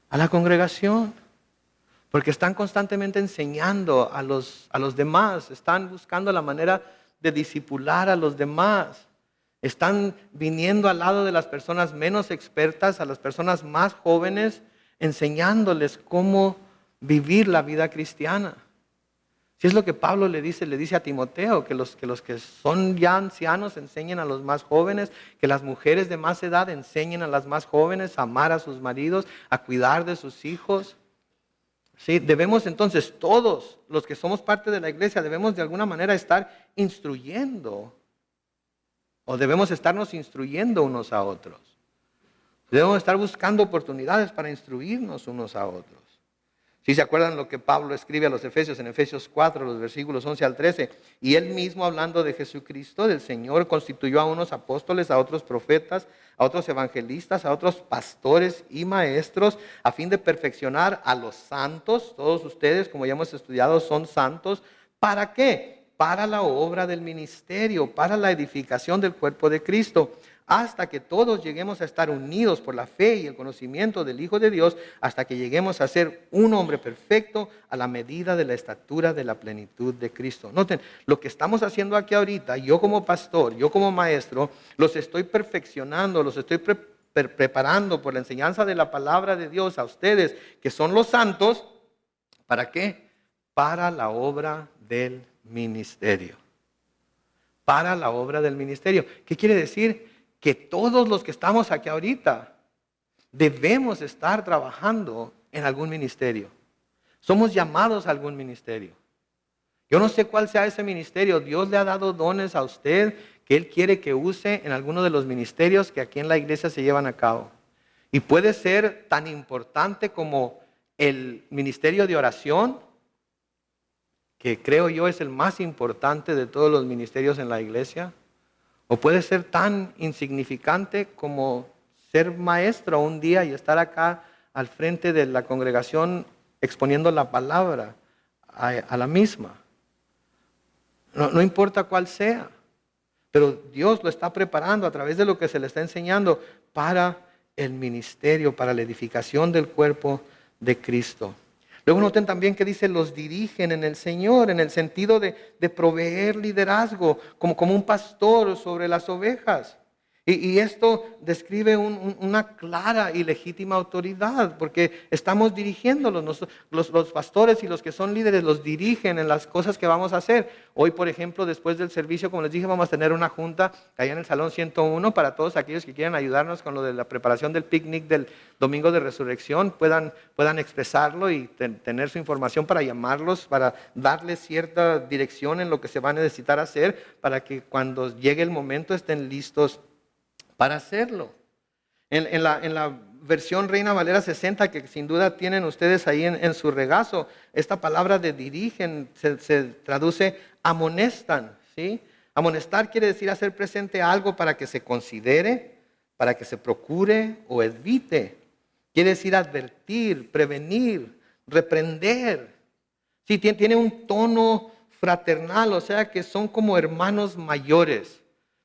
a la congregación, porque están constantemente enseñando a los demás, están buscando la manera de discipular a los demás. Están viniendo al lado de las personas menos expertas, a las personas más jóvenes, enseñándoles cómo vivir la vida cristiana. Si es lo que Pablo le dice a Timoteo, que los que son ya ancianos enseñen a los más jóvenes, que las mujeres de más edad enseñen a las más jóvenes a amar a sus maridos, a cuidar de sus hijos. Sí, debemos entonces, todos los que somos parte de la iglesia, debemos de alguna manera estar instruyendo, o debemos estarnos instruyendo unos a otros. Debemos estar buscando oportunidades para instruirnos unos a otros. Si se acuerdan lo que Pablo escribe a los Efesios en Efesios 4, los versículos 11 al 13, y él mismo hablando de Jesucristo, del Señor, constituyó a unos apóstoles, a otros profetas, a otros evangelistas, a otros pastores y maestros, a fin de perfeccionar a los santos. Todos ustedes, como ya hemos estudiado, son santos. ¿Para qué? Para la obra del ministerio, para la edificación del cuerpo de Cristo, hasta que todos lleguemos a estar unidos por la fe y el conocimiento del Hijo de Dios, hasta que lleguemos a ser un hombre perfecto a la medida de la estatura de la plenitud de Cristo. Noten, lo que estamos haciendo aquí ahorita, yo como pastor, yo como maestro, los estoy perfeccionando, los estoy preparando por la enseñanza de la palabra de Dios a ustedes, que son los santos. ¿Para qué? Para la obra del ministerio. Para la obra del ministerio. ¿Qué quiere decir? Que todos los que estamos aquí ahorita debemos estar trabajando en algún ministerio. Somos llamados a algún ministerio. Yo no sé cuál sea ese ministerio. Dios le ha dado dones a usted que Él quiere que use en alguno de los ministerios que aquí en la iglesia se llevan a cabo. Y puede ser tan importante como el ministerio de oración, que creo yo es el más importante de todos los ministerios en la iglesia. O puede ser tan insignificante como ser maestro un día y estar acá al frente de la congregación exponiendo la palabra a la misma. No importa cuál sea, pero Dios lo está preparando a través de lo que se le está enseñando para el ministerio, para la edificación del cuerpo de Cristo. Luego noten también que dice, los dirigen en el Señor, en el sentido de proveer liderazgo, como un pastor sobre las ovejas. Y esto describe una clara y legítima autoridad, porque estamos dirigiéndolos. Los pastores y los que son líderes los dirigen en las cosas que vamos a hacer. Hoy, por ejemplo, después del servicio, como les dije, vamos a tener una junta allá en el Salón 101 para todos aquellos que quieran ayudarnos con lo de la preparación del picnic del Domingo de Resurrección, puedan expresarlo y tener su información para llamarlos, para darles cierta dirección en lo que se va a necesitar hacer, para que cuando llegue el momento estén listos para hacerlo. En la versión Reina Valera 60, que sin duda tienen ustedes ahí en su regazo, esta palabra de dirigen se traduce amonestan, ¿sí? Amonestar quiere decir hacer presente algo para que se considere, para que se procure o evite. Quiere decir advertir, prevenir, reprender. Sí, tiene un tono fraternal, o sea que son como hermanos mayores.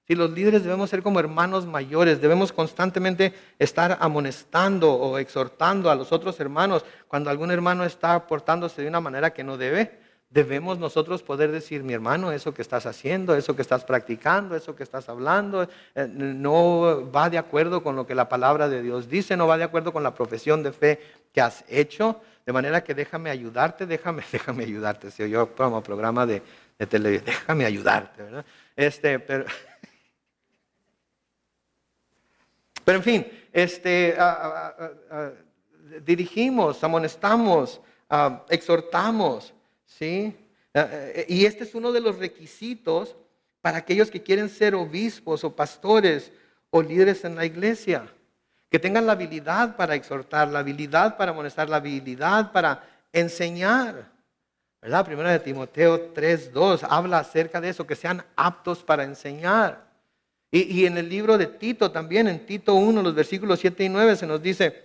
Sí, los líderes debemos ser como hermanos mayores, debemos constantemente estar amonestando o exhortando a los otros hermanos. Cuando algún hermano está portándose de una manera que no debe, debemos nosotros poder decir, mi hermano, eso que estás haciendo, eso que estás practicando, eso que estás hablando, no va de acuerdo con lo que la palabra de Dios dice, no va de acuerdo con la profesión de fe que has hecho, de manera que déjame ayudarte, déjame ayudarte. Si yo como programa de televisión, déjame ayudarte, ¿verdad? Pero en fin, dirigimos, amonestamos, exhortamos, ¿sí? Y este es uno de los requisitos para aquellos que quieren ser obispos o pastores o líderes en la iglesia. Que tengan la habilidad para exhortar, la habilidad para amonestar, la habilidad para enseñar. ¿Verdad? Primero de Timoteo 3:2 habla acerca de eso, que sean aptos para enseñar. Y en el libro de Tito también, en Tito 1, los versículos 7 y 9, se nos dice,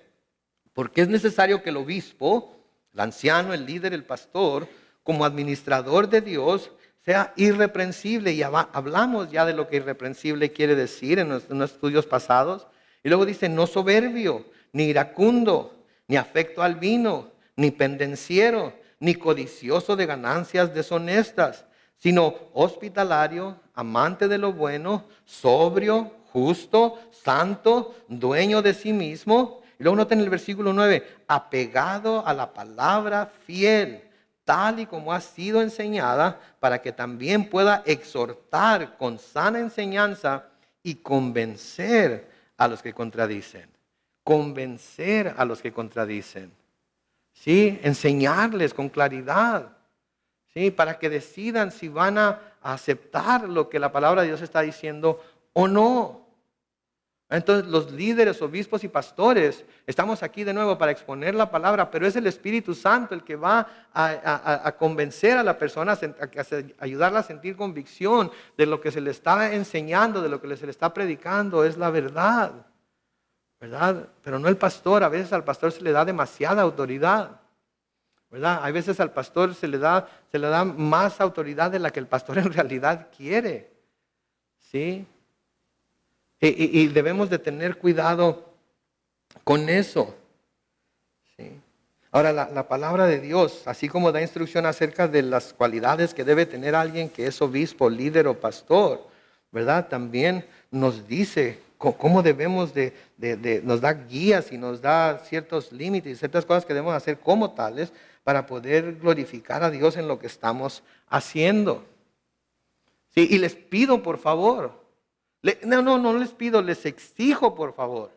Porque es necesario que el obispo, el anciano, el líder, el pastor, como administrador de Dios, sea irreprensible. Y hablamos ya de lo que irreprensible quiere decir en unos estudios pasados. Y luego dice, no soberbio, ni iracundo, ni afecto al vino, ni pendenciero, ni codicioso de ganancias deshonestas, sino hospitalario, amante de lo bueno, sobrio, justo, santo, dueño de sí mismo. Y luego noten el versículo 9, apegado a la palabra fiel, tal y como ha sido enseñada, para que también pueda exhortar con sana enseñanza y convencer a los que contradicen. Convencer a los que contradicen. ¿Sí? Enseñarles con claridad. ¿Sí? Para que decidan si van a aceptar lo que la palabra de Dios está diciendo o no. Entonces los líderes, obispos y pastores, estamos aquí de nuevo para exponer la palabra, pero es el Espíritu Santo el que va a convencer a la persona, a ayudarla a sentir convicción de lo que se le está enseñando, de lo que se le está predicando, es la verdad. ¿Verdad? Pero no el pastor, a veces al pastor se le da demasiada autoridad. ¿Verdad? A veces al pastor se le da más autoridad de la que el pastor en realidad quiere. ¿Sí? Y debemos de tener cuidado con eso. ¿Sí? Ahora, la palabra de Dios, así como da instrucción acerca de las cualidades que debe tener alguien que es obispo, líder o pastor, ¿verdad? También nos dice cómo debemos nos da guías y nos da ciertos límites, ciertas cosas que debemos hacer como tales para poder glorificar a Dios en lo que estamos haciendo. ¿Sí? Y les pido, por favor, no les pido, les exijo, por favor,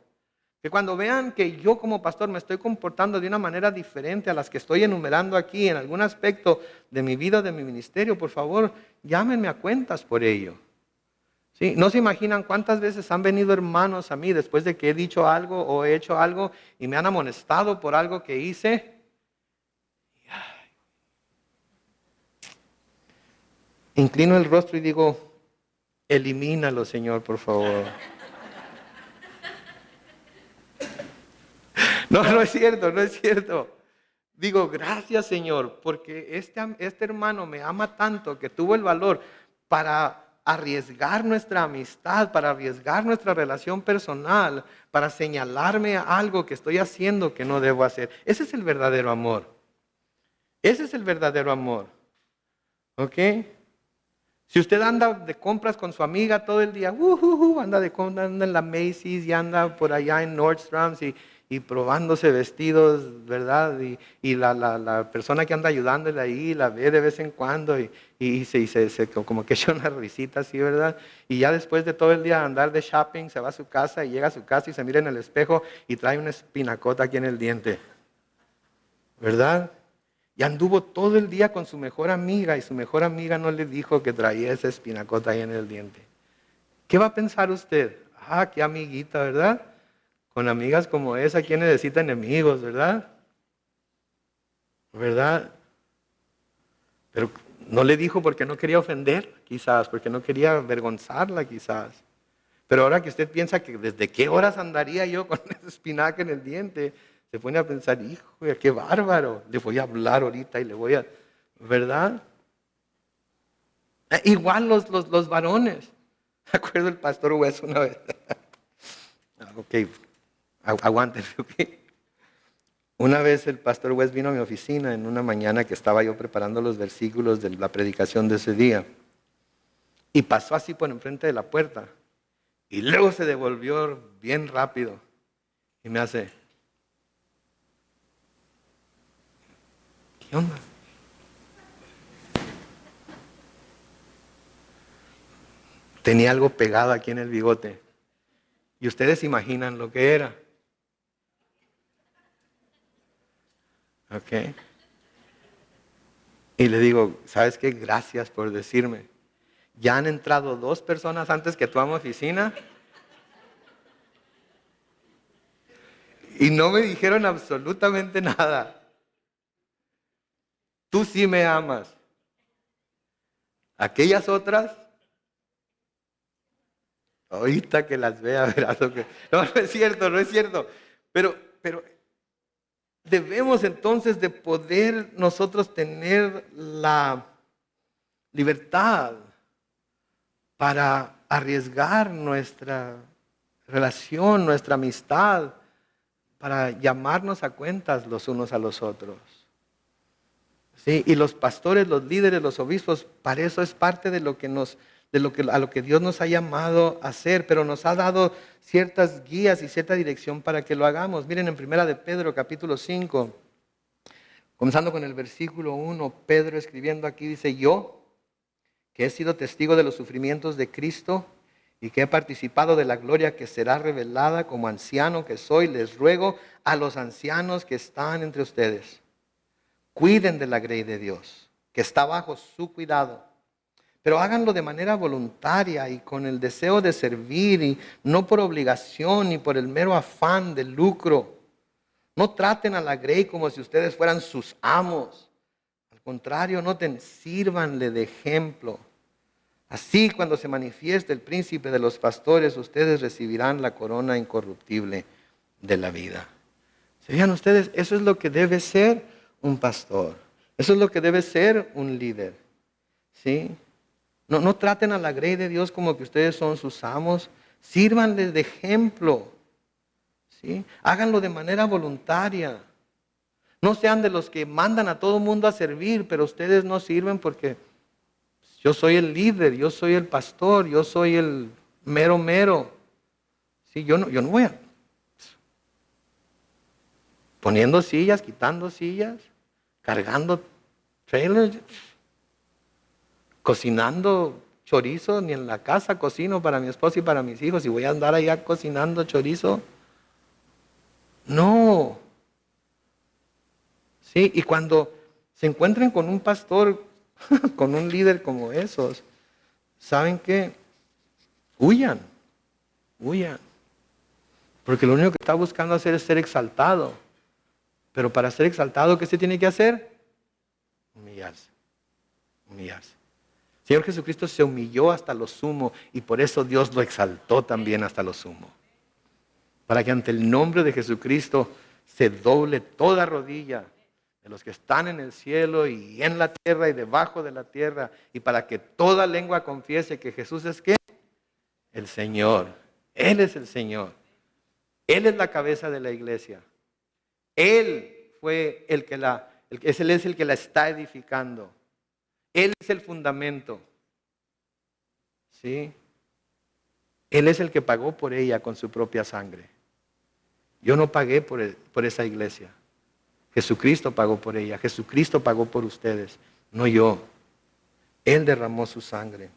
que cuando vean que yo como pastor me estoy comportando de una manera diferente a las que estoy enumerando aquí en algún aspecto de mi vida, de mi ministerio, por favor, llámenme a cuentas por ello. ¿Sí? No se imaginan cuántas veces han venido hermanos a mí después de que he dicho algo o he hecho algo y me han amonestado por algo que hice. Inclino el rostro y digo, elimínalo, Señor, por favor. No es cierto, no es cierto. Digo, gracias, Señor, porque este hermano me ama tanto que tuvo el valor para arriesgar nuestra amistad, para arriesgar nuestra relación personal, para señalarme algo que estoy haciendo que no debo hacer. Ese es el verdadero amor. Ese es el verdadero amor. ¿Ok? Si usted anda de compras con su amiga todo el día, anda en la Macy's y anda por allá en Nordstrom's y probándose vestidos, ¿verdad? Y la persona que anda ayudándole ahí la ve de vez en cuando y se como que echa una risita así, ¿verdad? Y ya después de todo el día andar de shopping, se va a su casa y llega a su casa y se mira en el espejo y trae una espinacota aquí en el diente, ¿verdad? Y anduvo todo el día con su mejor amiga y su mejor amiga no le dijo que traía esa espinacota ahí en el diente. ¿Qué va a pensar usted? Ah, qué amiguita, ¿verdad? Con amigas como esa, ¿quién necesita enemigos, verdad? ¿Verdad? Pero no le dijo porque no quería ofender, quizás, porque no quería avergonzarla, quizás. Pero ahora que usted piensa que desde qué horas andaría yo con esa espinaca en el diente, se pone a pensar, hijo, qué bárbaro, le voy a hablar ahorita y le voy a, ¿verdad? Igual los varones. Me acuerdo el pastor Wes una vez. Ok, aguántenme, ok. Una vez el pastor Wes vino a mi oficina en una mañana que estaba yo preparando los versículos de la predicación de ese día. Y pasó así por enfrente de la puerta. Y luego se devolvió bien rápido. Y me hace, ¿qué onda? Tenía algo pegado aquí en el bigote. Y ustedes imaginan lo que era. ¿Ok? Y le digo, ¿sabes qué? Gracias por decirme. Ya han entrado 2 personas antes que tú a mi oficina. Y no me dijeron absolutamente nada. Tú sí me amas. Aquellas otras, ahorita que las vea, verás lo que... No, no es cierto, no es cierto. Pero debemos entonces de poder nosotros tener la libertad para arriesgar nuestra relación, nuestra amistad, para llamarnos a cuentas los unos a los otros. ¿Sí? Y los pastores, los líderes, los obispos, para eso es parte de lo que a lo que Dios nos ha llamado a hacer, pero nos ha dado ciertas guías y cierta dirección para que lo hagamos. Miren en 1 de Pedro capítulo 5, comenzando con el versículo 1, Pedro escribiendo aquí dice: yo, que he sido testigo de los sufrimientos de Cristo y que he participado de la gloria que será revelada, como anciano que soy, les ruego a los ancianos que están entre ustedes, cuiden de la grey de Dios, que está bajo su cuidado, pero háganlo de manera voluntaria y con el deseo de servir, y no por obligación ni por el mero afán de lucro. No traten a la grey como si ustedes fueran sus amos. Al contrario, sírvanle de ejemplo. Así, cuando se manifieste el príncipe de los pastores, ustedes recibirán la corona incorruptible de la vida. ¿Se fijan ustedes? Eso es lo que debe ser un pastor. Eso es lo que debe ser un líder. ¿Sí? No traten a la grey de Dios como que ustedes son sus amos. Sírvanles de ejemplo. ¿Sí? Háganlo de manera voluntaria. No sean de los que mandan a todo mundo a servir, pero ustedes no sirven porque yo soy el líder, yo soy el pastor, yo soy el mero. ¿Sí? Yo no voy a... Poniendo sillas, quitando sillas, cargando trailers, cocinando chorizo, ni en la casa cocino para mi esposa y para mis hijos, y voy a andar allá cocinando chorizo. No. Sí, y cuando se encuentren con un pastor, con un líder como esos, ¿saben qué? Huyan. Porque lo único que está buscando hacer es ser exaltado. Pero para ser exaltado, ¿qué se tiene que hacer? Humillarse. Señor Jesucristo se humilló hasta lo sumo y por eso Dios lo exaltó también hasta lo sumo. Para que ante el nombre de Jesucristo se doble toda rodilla de los que están en el cielo y en la tierra y debajo de la tierra, y para que toda lengua confiese que Jesús es ¿qué? El Señor. Él es el Señor. Él es la cabeza de la iglesia. Él fue Él es el que la está edificando. Él es el fundamento. ¿Sí? Él es el que pagó por ella con su propia sangre. Yo no pagué por esa iglesia. Jesucristo pagó por ella. Jesucristo pagó por ustedes, no yo. Él derramó su sangre.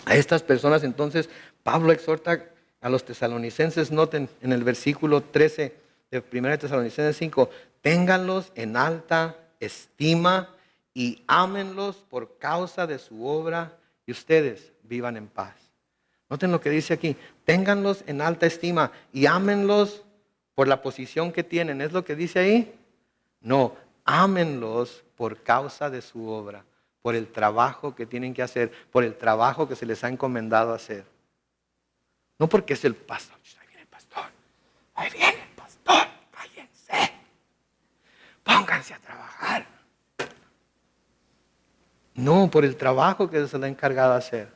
A estas personas entonces Pablo exhorta a los tesalonicenses, noten en el versículo 13 de 1 Tesalonicenses 5, ténganlos en alta estima y ámenlos por causa de su obra y ustedes vivan en paz. Noten lo que dice aquí, ténganlos en alta estima y ámenlos por la posición que tienen. ¿Es lo que dice ahí? No, ámenlos por causa de su obra, por el trabajo que tienen que hacer, por el trabajo que se les ha encomendado hacer. No porque es el pastor. Ahí viene el pastor. Ahí viene el pastor. Cállense. Pónganse a trabajar. No, por el trabajo que se les ha encargado hacer.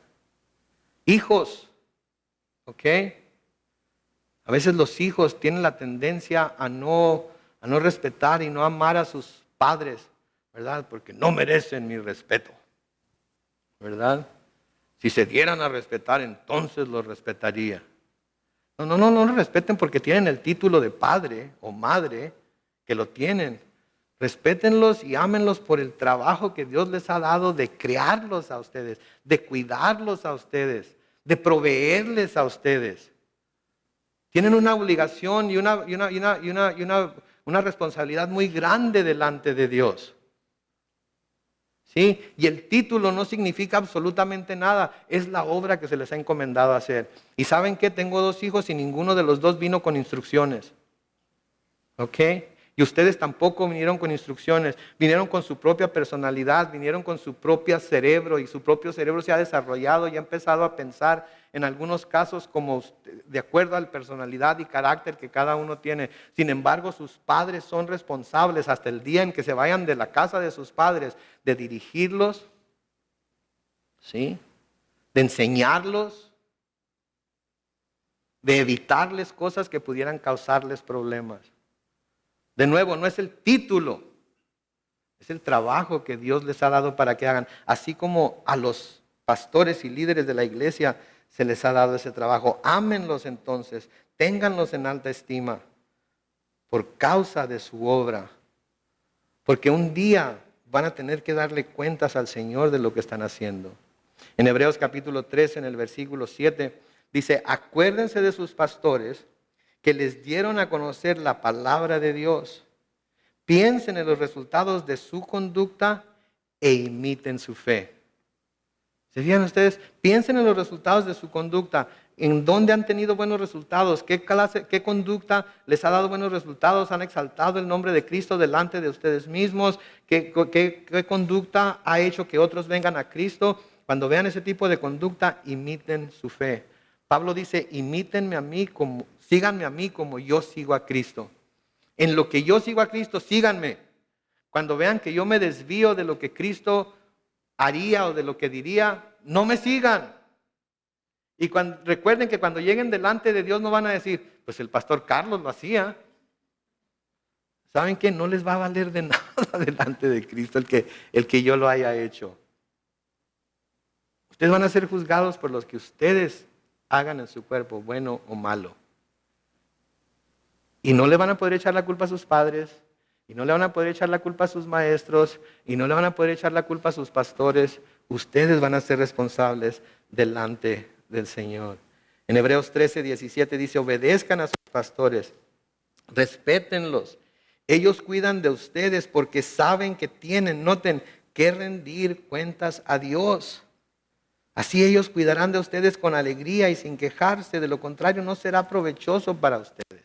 Hijos. ¿Ok? A veces los hijos tienen la tendencia a no respetar y no amar a sus padres, ¿verdad? Porque no merecen mi respeto, ¿verdad? Si se dieran a respetar, entonces los respetaría. No los respeten porque tienen el título de padre o madre, que lo tienen. Respétenlos y ámenlos por el trabajo que Dios les ha dado de criarlos a ustedes, de cuidarlos a ustedes, de proveerles a ustedes. Tienen una obligación y una responsabilidad muy grande delante de Dios. ¿Sí? Y el título no significa absolutamente nada, es la obra que se les ha encomendado hacer. Y ¿saben qué? Tengo 2 hijos y ninguno de los 2 vino con instrucciones. ¿Ok? Y ustedes tampoco vinieron con instrucciones, vinieron con su propia personalidad, vinieron con su propio cerebro y su propio cerebro se ha desarrollado y ha empezado a pensar en algunos casos como de acuerdo a la personalidad y carácter que cada uno tiene. Sin embargo, sus padres son responsables hasta el día en que se vayan de la casa de sus padres de dirigirlos, ¿sí? De enseñarlos, de evitarles cosas que pudieran causarles problemas. De nuevo, no es el título, es el trabajo que Dios les ha dado para que hagan. Así como a los pastores y líderes de la iglesia se les ha dado ese trabajo. Ámenlos entonces, ténganlos en alta estima por causa de su obra. Porque un día van a tener que darle cuentas al Señor de lo que están haciendo. En Hebreos capítulo 13, en el versículo 7, dice, acuérdense de sus pastores que les dieron a conocer la palabra de Dios. Piensen en los resultados de su conducta e imiten su fe. ¿Se fijan ustedes? Piensen en los resultados de su conducta. ¿En dónde han tenido buenos resultados? ¿Qué conducta les ha dado buenos resultados? ¿Han exaltado el nombre de Cristo delante de ustedes mismos? ¿Qué conducta ha hecho que otros vengan a Cristo? Cuando vean ese tipo de conducta, imiten su fe. Pablo dice, síganme a mí como yo sigo a Cristo. En lo que yo sigo a Cristo, síganme. Cuando vean que yo me desvío de lo que Cristo haría o de lo que diría, no me sigan. Y recuerden que cuando lleguen delante de Dios no van a decir, pues el pastor Carlos lo hacía. ¿Saben qué? No les va a valer de nada delante de Cristo el que yo lo haya hecho. Ustedes van a ser juzgados por los que ustedes hagan en su cuerpo, bueno o malo. Y no le van a poder echar la culpa a sus padres, y no le van a poder echar la culpa a sus maestros, y no le van a poder echar la culpa a sus pastores. Ustedes van a ser responsables delante del Señor. En Hebreos 13, 17 dice, obedezcan a sus pastores, respétenlos. Ellos cuidan de ustedes porque saben que noten, que rendir cuentas a Dios. Así ellos cuidarán de ustedes con alegría y sin quejarse. De lo contrario, no será provechoso para ustedes.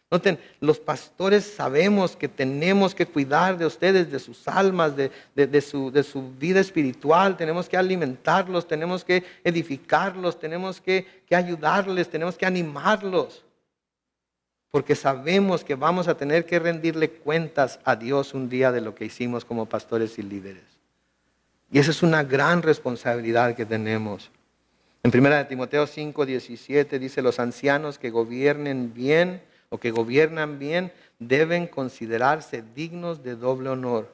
Noten, los pastores sabemos que tenemos que cuidar de ustedes, de sus almas, de su vida espiritual. Tenemos que alimentarlos, tenemos que edificarlos, tenemos que ayudarles, tenemos que animarlos. Porque sabemos que vamos a tener que rendirle cuentas a Dios un día de lo que hicimos como pastores y líderes. Y esa es una gran responsabilidad que tenemos. En 1 Timoteo 5, 17 dice, los ancianos que gobiernen bien o que gobiernan bien deben considerarse dignos de doble honor.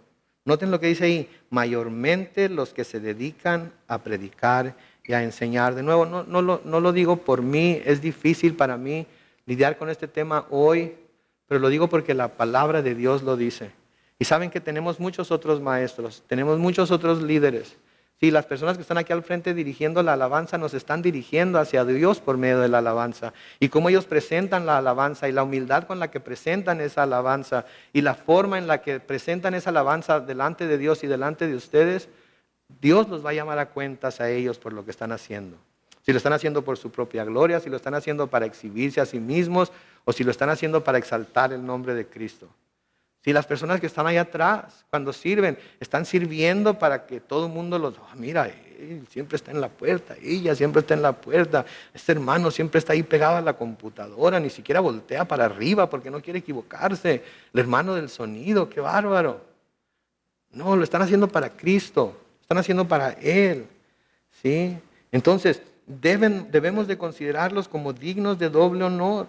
Noten lo que dice ahí, mayormente los que se dedican a predicar y a enseñar. De nuevo, no lo digo por mí, es difícil para mí lidiar con este tema hoy, pero lo digo porque la palabra de Dios lo dice. Y saben que tenemos muchos otros maestros, tenemos muchos otros líderes. Sí, las personas que están aquí al frente dirigiendo la alabanza nos están dirigiendo hacia Dios por medio de la alabanza. Y cómo ellos presentan la alabanza y la humildad con la que presentan esa alabanza y la forma en la que presentan esa alabanza delante de Dios y delante de ustedes, Dios los va a llamar a cuentas a ellos por lo que están haciendo. Si lo están haciendo por su propia gloria, si lo están haciendo para exhibirse a sí mismos o si lo están haciendo para exaltar el nombre de Cristo. Si las personas que están ahí atrás, cuando sirven, están sirviendo para que todo el mundo los... mira, él siempre está en la puerta, ella siempre está en la puerta, este hermano siempre está ahí pegado a la computadora, ni siquiera voltea para arriba porque no quiere equivocarse. El hermano del sonido, qué bárbaro. No, lo están haciendo para Cristo, lo están haciendo para Él. ¿Sí? Entonces, debemos de considerarlos como dignos de doble honor.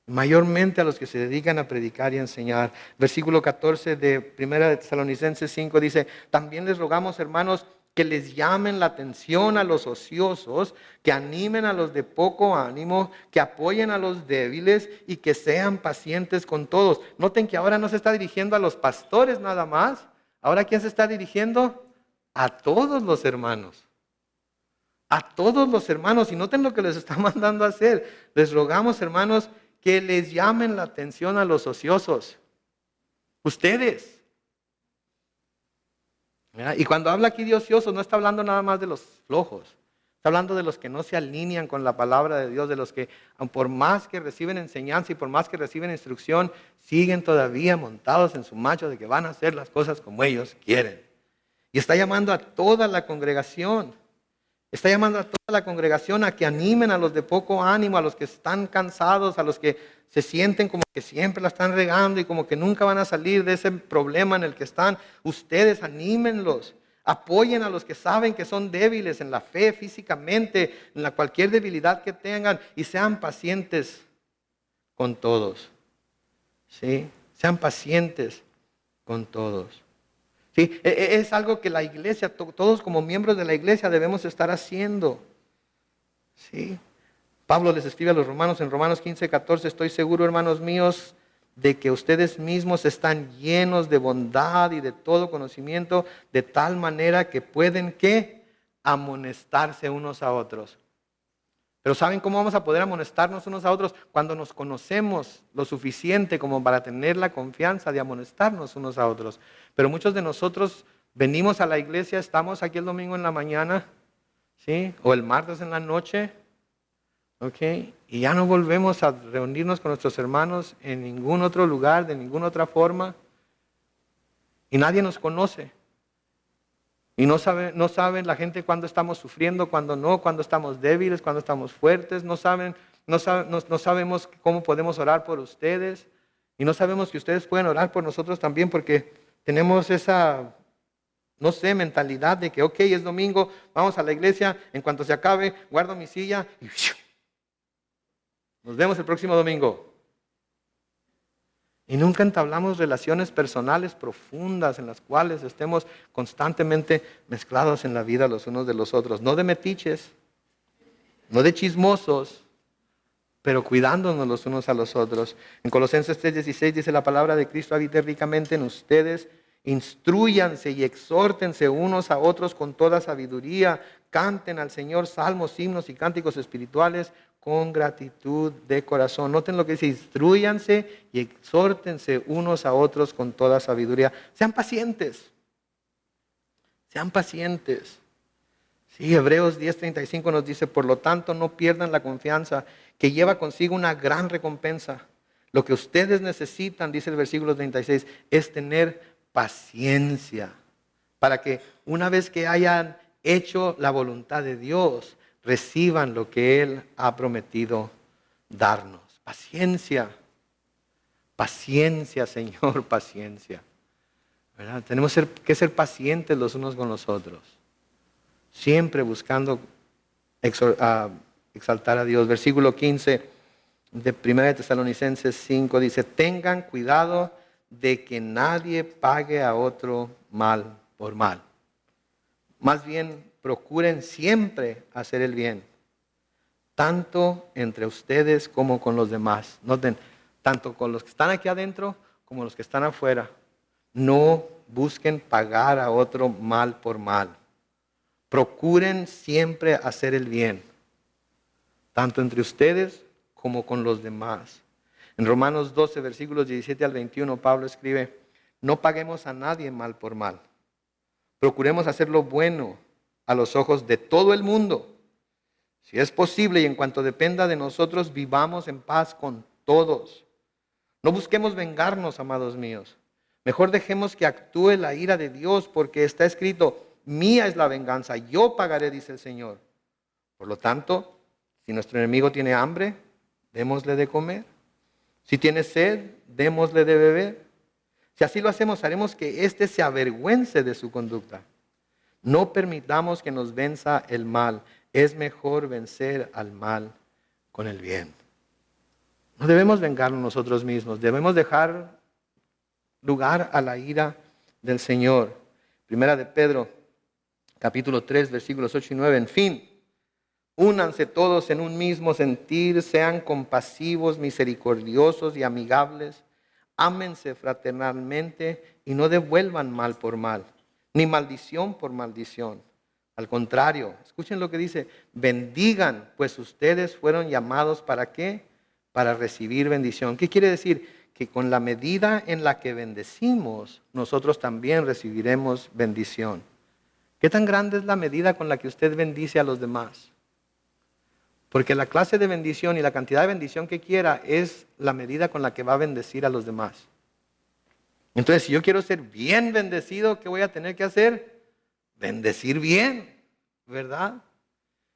Mayormente a los que se dedican a predicar y a enseñar. Versículo 14 de 1 Tesalonicenses 5 dice, también les rogamos, hermanos, que les llamen la atención a los ociosos, que animen a los de poco ánimo, que apoyen a los débiles y que sean pacientes con todos. Noten que ahora no se está dirigiendo a los pastores nada más. Ahora, ¿a quién se está dirigiendo? A todos los hermanos. A todos los hermanos. Y noten lo que les está mandando a hacer. Les rogamos, hermanos, que les llamen la atención a los ociosos. Ustedes. ¿Verdad? Y cuando habla aquí de ociosos, no está hablando nada más de los flojos. Está hablando de los que no se alinean con la palabra de Dios, de los que por más que reciben enseñanza y por más que reciben instrucción, siguen todavía montados en su macho de que van a hacer las cosas como ellos quieren. Y está llamando a toda la congregación. Está llamando a toda la congregación a que animen a los de poco ánimo, a los que están cansados, a los que se sienten como que siempre la están regando y como que nunca van a salir de ese problema en el que están. Ustedes anímenlos. Apoyen a los que saben que son débiles en la fe, físicamente, en la cualquier debilidad que tengan, y sean pacientes con todos. ¿Sí? Sean pacientes con todos. ¿Sí? Es algo que la iglesia, todos como miembros de la iglesia debemos estar haciendo. ¿Sí? Pablo les escribe a los romanos en Romanos 15:14, estoy seguro, hermanos míos, de que ustedes mismos están llenos de bondad y de todo conocimiento, de tal manera que pueden, ¿qué? Amonestarse unos a otros. Pero ¿saben cómo vamos a poder amonestarnos unos a otros? Cuando nos conocemos lo suficiente como para tener la confianza de amonestarnos unos a otros. Pero muchos de nosotros venimos a la iglesia, estamos aquí el domingo en la mañana, ¿sí? O el martes en la noche, ¿ok? Y ya no volvemos a reunirnos con nuestros hermanos en ningún otro lugar, de ninguna otra forma. Y nadie nos conoce. Y no saben la gente cuándo estamos sufriendo, cuándo no, cuándo estamos débiles, cuándo estamos fuertes. No sabemos cómo podemos orar por ustedes. Y no sabemos que ustedes pueden orar por nosotros también porque tenemos esa, no sé, mentalidad de que, ok, es domingo, vamos a la iglesia, en cuanto se acabe, guardo mi silla y nos vemos el próximo domingo. Y nunca entablamos relaciones personales profundas en las cuales estemos constantemente mezclados en la vida los unos de los otros. No de metiches, no de chismosos, pero cuidándonos los unos a los otros. En Colosenses 3:16 dice la palabra de Cristo, habite ricamente en ustedes, instrúyanse y exhórtense unos a otros con toda sabiduría, canten al Señor salmos, himnos y cánticos espirituales con gratitud de corazón. Noten lo que dice, instrúyanse y exhórtense unos a otros con toda sabiduría. Sean pacientes. Sean pacientes. Sí, Hebreos 10:35 nos dice, por lo tanto no pierdan la confianza que lleva consigo una gran recompensa. Lo que ustedes necesitan, dice el versículo 36, es tener paciencia para que una vez que hayan hecho la voluntad de Dios, reciban lo que Él ha prometido darnos. Paciencia, paciencia, Señor, paciencia. ¿Verdad? Tenemos que ser pacientes los unos con los otros, siempre buscando exaltar a Dios. Versículo 15 de 1 Tesalonicenses 5 dice, tengan cuidado de que nadie pague a otro mal por mal. Más bien, procuren siempre hacer el bien, tanto entre ustedes como con los demás. Noten, tanto con los que están aquí adentro como los que están afuera. No busquen pagar a otro mal por mal. Procuren siempre hacer el bien, tanto entre ustedes como con los demás. En Romanos 12, versículos 17 al 21, Pablo escribe, no paguemos a nadie mal por mal. Procuremos hacer lo bueno a los ojos de todo el mundo. Si es posible y en cuanto dependa de nosotros, vivamos en paz con todos. No busquemos vengarnos, amados míos. Mejor dejemos que actúe la ira de Dios, porque está escrito, mía es la venganza, yo pagaré, dice el Señor. Por lo tanto, si nuestro enemigo tiene hambre, démosle de comer. Si tiene sed, démosle de beber. Si así lo hacemos, haremos que éste se avergüence de su conducta. No permitamos que nos venza el mal. Es mejor vencer al mal con el bien. No debemos vengarnos nosotros mismos. Debemos dejar lugar a la ira del Señor. Primera de Pedro, capítulo 3, versículos 8 y 9. En fin, únanse todos en un mismo sentir, sean compasivos, misericordiosos y amigables. Ámense fraternalmente y no devuelvan mal por mal, ni maldición por maldición. Al contrario, escuchen lo que dice, bendigan, pues ustedes fueron llamados ¿para qué? Para recibir bendición. ¿Qué quiere decir? Que con la medida en la que bendecimos, nosotros también recibiremos bendición. ¿Qué tan grande es la medida con la que usted bendice a los demás? Porque la clase de bendición y la cantidad de bendición que quiera es la medida con la que va a bendecir a los demás. Entonces, si yo quiero ser bien bendecido, ¿qué voy a tener que hacer? Bendecir bien, ¿verdad?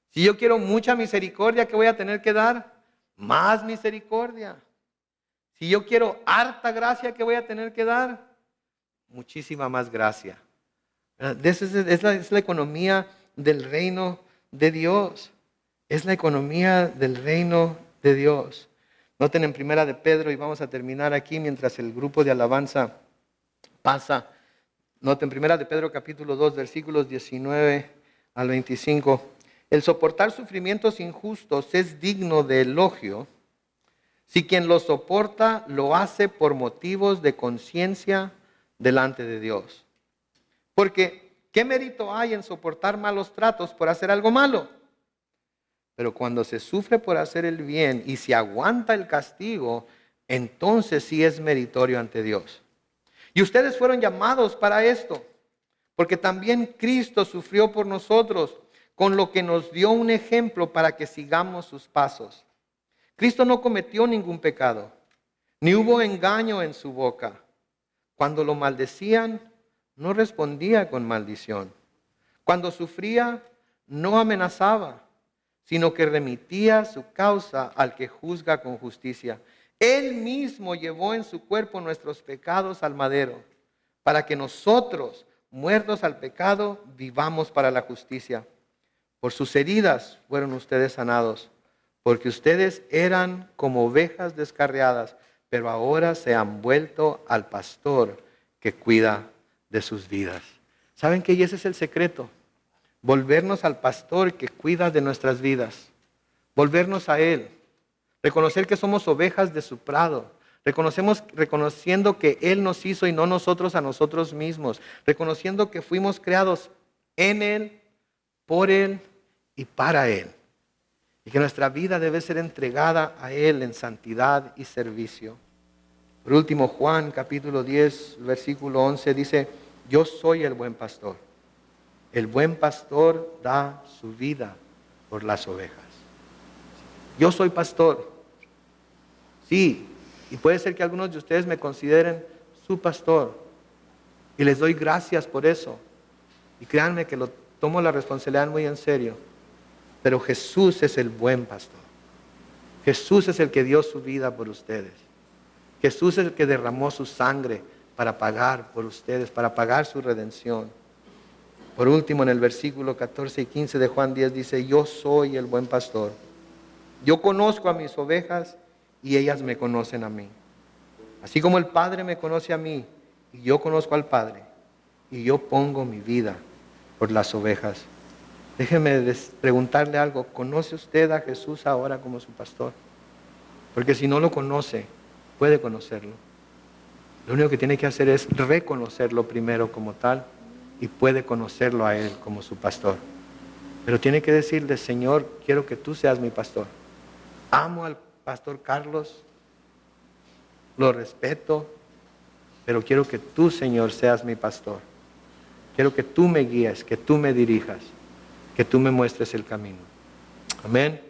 Si yo quiero mucha misericordia, ¿qué voy a tener que dar? Más misericordia. Si yo quiero harta gracia, ¿qué voy a tener que dar? Muchísima más gracia. Es la economía del reino de Dios. Es la economía del reino de Dios. Noten en Primera de Pedro, y vamos a terminar aquí mientras el grupo de alabanza pasa. Noten Primera de Pedro capítulo 2, versículos 19 al 25. El soportar sufrimientos injustos es digno de elogio si quien lo soporta lo hace por motivos de conciencia delante de Dios. Porque, ¿qué mérito hay en soportar malos tratos por hacer algo malo? Pero cuando se sufre por hacer el bien y se aguanta el castigo, entonces sí es meritorio ante Dios. Y ustedes fueron llamados para esto, porque también Cristo sufrió por nosotros, con lo que nos dio un ejemplo para que sigamos sus pasos. Cristo no cometió ningún pecado, ni hubo engaño en su boca. Cuando lo maldecían, no respondía con maldición. Cuando sufría, no amenazaba, sino que remitía su causa al que juzga con justicia. Él mismo llevó en su cuerpo nuestros pecados al madero, para que nosotros, muertos al pecado, vivamos para la justicia. Por sus heridas fueron ustedes sanados, porque ustedes eran como ovejas descarriadas, pero ahora se han vuelto al pastor que cuida de sus vidas. ¿Saben qué? Y ese es el secreto. Volvernos al pastor que cuida de nuestras vidas. Volvernos a Él. Reconocer que somos ovejas de su prado. Reconociendo que Él nos hizo y no nosotros a nosotros mismos. Reconociendo que fuimos creados en Él, por Él y para Él. Y que nuestra vida debe ser entregada a Él en santidad y servicio. Por último, Juan capítulo 10, versículo 11 dice: yo soy el buen pastor. El buen pastor da su vida por las ovejas. Yo soy pastor. Sí, y puede ser que algunos de ustedes me consideren su pastor. Y les doy gracias por eso. Y créanme que lo tomo la responsabilidad muy en serio. Pero Jesús es el buen pastor. Jesús es el que dio su vida por ustedes. Jesús es el que derramó su sangre para pagar por ustedes, para pagar su redención. Por último, en el versículo 14 y 15 de Juan 10 dice: yo soy el buen pastor. Yo conozco a mis ovejas y ellas me conocen a mí. Así como el Padre me conoce a mí y yo conozco al Padre, y yo pongo mi vida por las ovejas. Déjeme preguntarle algo. ¿Conoce usted a Jesús ahora como su pastor? Porque si no lo conoce, puede conocerlo. Lo único que tiene que hacer es reconocerlo primero como tal y puede conocerlo a Él como su pastor. Pero tiene que decirle: Señor, quiero que tú seas mi pastor. Amo al pastor Carlos, lo respeto, pero quiero que tú, Señor, seas mi pastor. Quiero que tú me guíes, que tú me dirijas, que tú me muestres el camino. Amén.